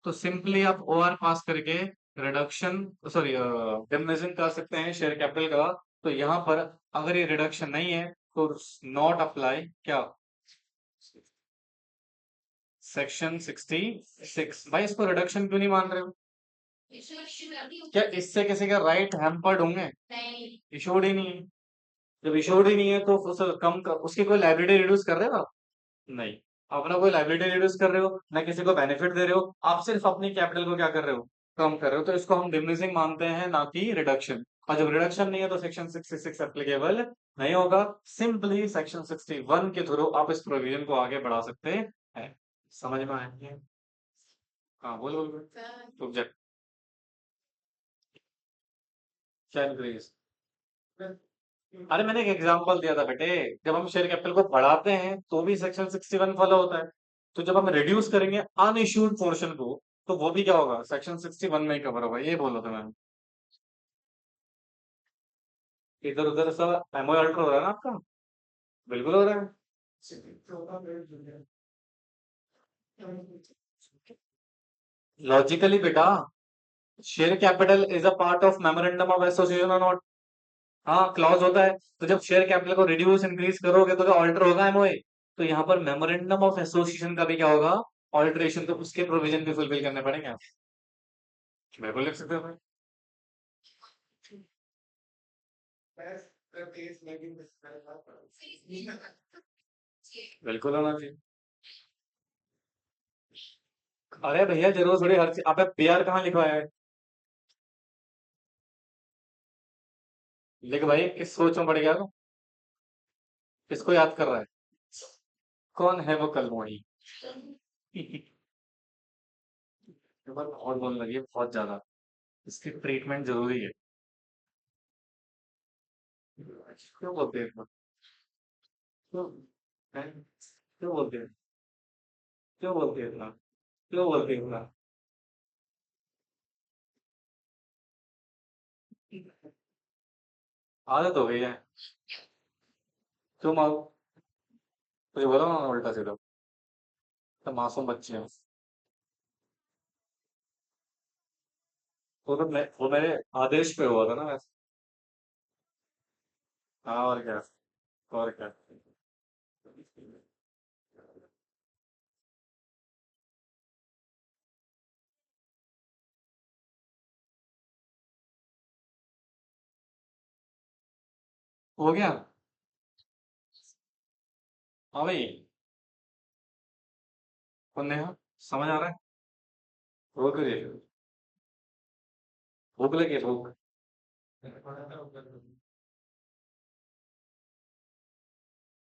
तो सिंपली आप ओआर पास करके रिडक्शन, सॉरी, डिमिनिशिंग कर सकते हैं शेयर कैपिटल का। तो यहाँ पर अगर ये रिडक्शन नहीं है तो नॉट अप्लाई क्या? सेक्शन 66। भाई इसको रिडक्शन क्यों नहीं मान रहे हो? क्या इससे किसी का राइट हैम्पर्ड होंगे? नहीं। इशूड ही नहीं है। जब इशूड ही नहीं है तो उसे कम कर, उसकी कोई लाइबिलिटी रिड्यूस कर रहे हो आप? नहीं। अपना कोई लाइबिलिटी रिड्यूस कर रहे हो ना, किसी को बेनिफिट दे रहे हो, आप सिर्फ अपनी कैपिटल को क्या कर रहे हो? कम कर रहे हो। तो इसको हम डिमिनिशिंग मानते हैं, ना कि रिडक्शन। और जब रिडक्शन नहीं है तो सेक्शन 66 एप्लीकेबल नहीं होगा। सिंपली सेक्शन 61 के थ्रू आप इस प्रोविजन को आगे बढ़ा सकते हैं। समझ में आएंगे? हाँ बोल बोल बोल। रुक जा। क्या इंक्रीज? अरे मैंने एक एग्जांपल दिया था बेटे। जब हम शेयर कैपिटल को बढ़ाते हैं तो भी सेक्शन 61 फॉलो होता है। तो जब हम रिड्यूस करेंगे अनइश्यूड पोर्शन को, तो वो भी क्या होगा? सेक्शन 61 में ही कवर होगा। ये बोला था मैंने। इधर उधर सब एमओ अल्टर हो रहा है ना आपका? बिल्कुल हो रहा है। लॉजिकली बेटा, share capital is a part of memorandum of association और नॉट। हाँ क्लॉज होता है। तो जब शेयर कैपिटल को रिड्यूस इंक्रीज करोगे तो क्या ऑल्टर होगा एमओए? तो यहाँ पर मेमोरेंडम ऑफ एसोसिएशन का भी क्या होगा? ऑल्टरेशन। तो उसके प्रोविजन भी फुलफिल करने पड़ेंगे। बिल्कुल लिख सकते हो भाई। बिल्कुल होना चाहिए। अरे भैया जरूर थोड़ी हर चीज। अबे पीआर कहाँ लिखवाया है? लिख भाई, किस सोच में पड़ गया तू? किसको याद कर रहा है? कौन है वो कलमोही? बहुत बोलने लगी है, बहुत ज्यादा। इसकी ट्रीटमेंट जरूरी है। क्यों बोलते हैं इतना? क्यों? हैं? क्यों बोलते हैं? क्यों बोलते हैं इतना? क्यों बोलते हैं इतना? आदत हो गई है। क्यों मारो? तुझे बोला ना उल्टा सीधा। तो मासूम बच्चे हैं। वो मेरे आदेश पे हुआ था ना वैसे। हाँ और क्या? और क्या? हो गया? हाँ भाई। कौन नेहा? समझ आ रहा है? रोक रही है? भूख लगी है, भूख?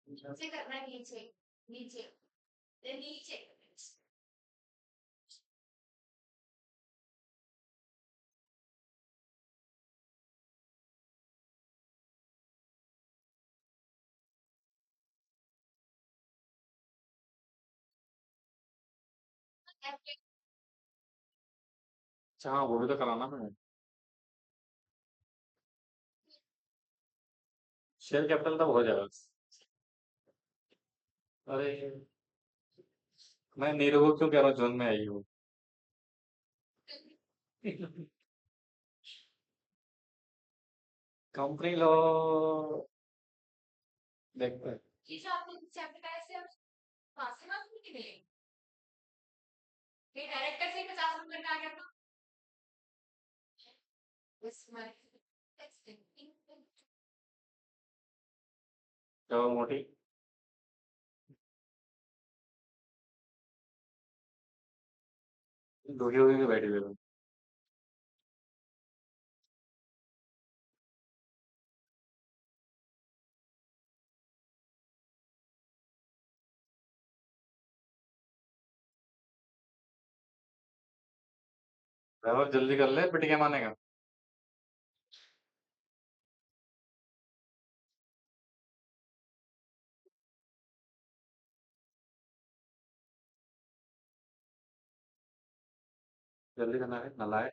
नीचे करना है, नीचे। नीचे। नीचे। अच्छा हाँ, वो भी तो कराना मैंने। शेयर कैपिटल तब हो जाएगा। अरे मैं नीरू को क्यों कह रहा हूँ जून में आई वो? कंपनी लॉ देखते हैं। ये जो आपने चैप्टर का ऐसे वहां से मार्क्स नहीं मिले? ये डायरेक्टर से 50 नंबर का आ गया था। बस चलो मोटी। दुखी हुई भी बैठी हुई है। ड्राइवर जल्दी कर ले, पिटिया मानेगा। जल्दी करना है नलायक।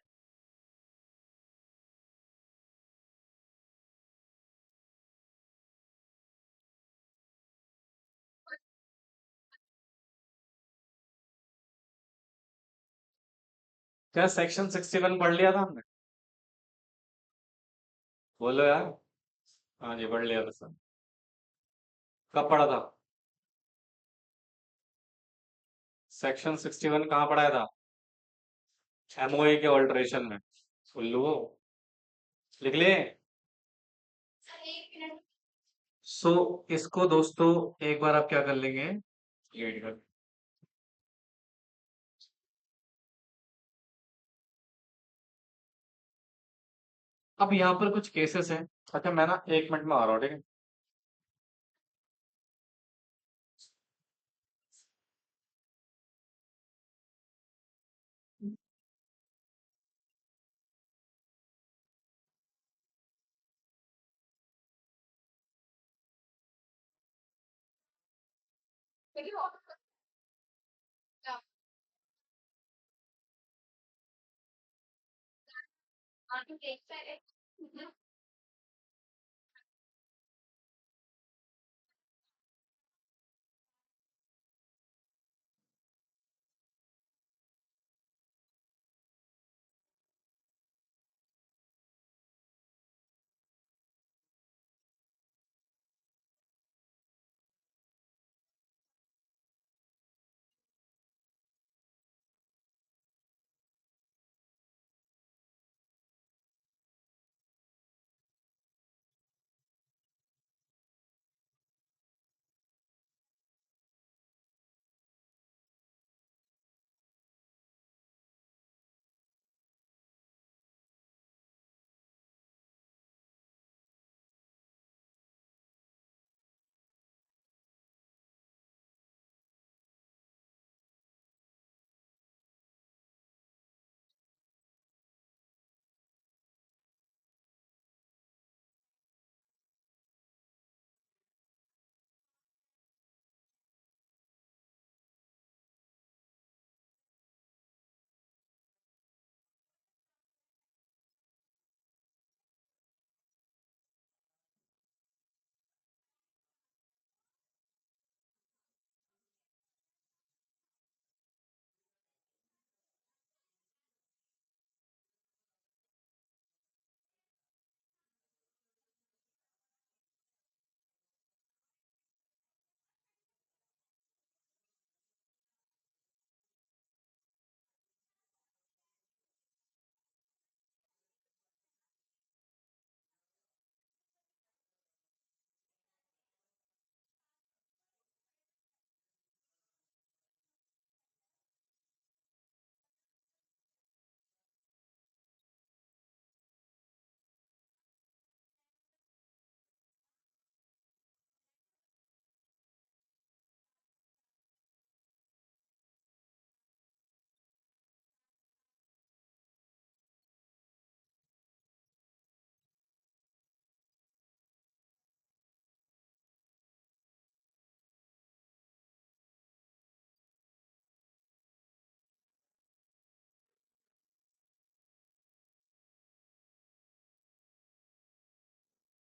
क्या सेक्शन 61 पढ़ लिया था हमने? बोलो यार। हाँ जी पढ़ लिया था सर। कब पढ़ा था? सेक्शन 61 कहाँ पढ़ाया था? एमओए के ऑल्टरेशन में। उल्लू हो। लिख लिए? सर एक मिनट। सो इसको दोस्तों एक बार आप क्या कर लेंगे, रीड कर। अब यहाँ पर कुछ केसेस हैं। अच्छा मैं ना 1 मिनट में आ रहा हूँ, ठीक है? देखिए वो क्या? हाँ तो देखता है।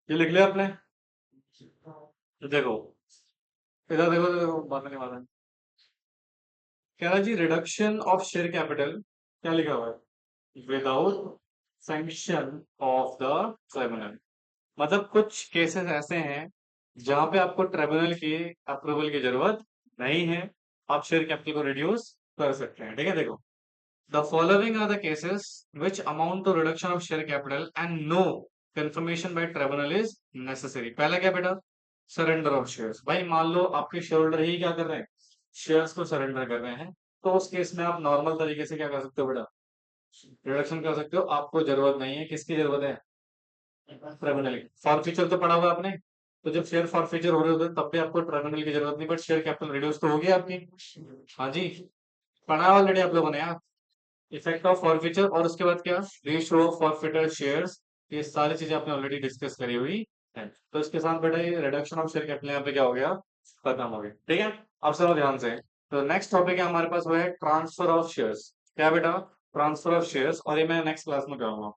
ये लिख लिया आपने? तो देखो, इधर देखो, देखो बात नहीं माना। कह रहा जी रिडक्शन ऑफ शेयर कैपिटल, क्या लिखा हुआ है? Without sanction of the tribunal. मतलब कुछ केसेस ऐसे हैं जहां पे आपको ट्रिब्यूनल की अप्रूवल की जरूरत नहीं है, आप शेयर कैपिटल को रिड्यूस कर सकते हैं, ठीक है? देखो, the following are the cases which amount to reduction of share capital and no confirmation by tribunal is necessary। पहला क्या बेटा? Surrender of shares. भाई मान लो आपके शेयर होल्डर ही क्या कर रहे हैं, शेयर्स को सरेंडर कर रहे हैं, तो उस केस में आप नॉर्मल तरीके से क्या कर सकते हो बेटा? रिडक्शन कर सकते हो। आपको जरूरत नहीं है, किसकी जरूरत है? ट्रिब्यूनल की। फॉरफीचर तो पढ़ा हुआ आपने, तो जब शेयर फॉरफीचर हो रहे होते हैं तब भी आपको ट्रिब्यूनल की जरूरत नहीं, बट शेयर कैपिटल रिड्यूस तो होगी आपकी। हाँ जी, पढ़ा ऑलरेडी आप लोगों ने यार। इफेक्ट ऑफ फॉरफीचर, और उसके बाद क्या? Ratio of forfeited shares. ये सारी चीजें आपने ऑलरेडी डिस्कस करी हुई है। तो इसके साथ बेटा ये रिडक्शन ऑफ शेयर कैपिटल यहाँ पे क्या हो गया, खत्म हो गया, ठीक है? अब सुनो ध्यान से। तो नेक्स्ट टॉपिक है हमारे पास, वो है ट्रांसफर ऑफ शेयर्स। क्या बेटा? ट्रांसफर ऑफ शेयर्स, और ये मैं नेक्स्ट क्लास में करूंगा।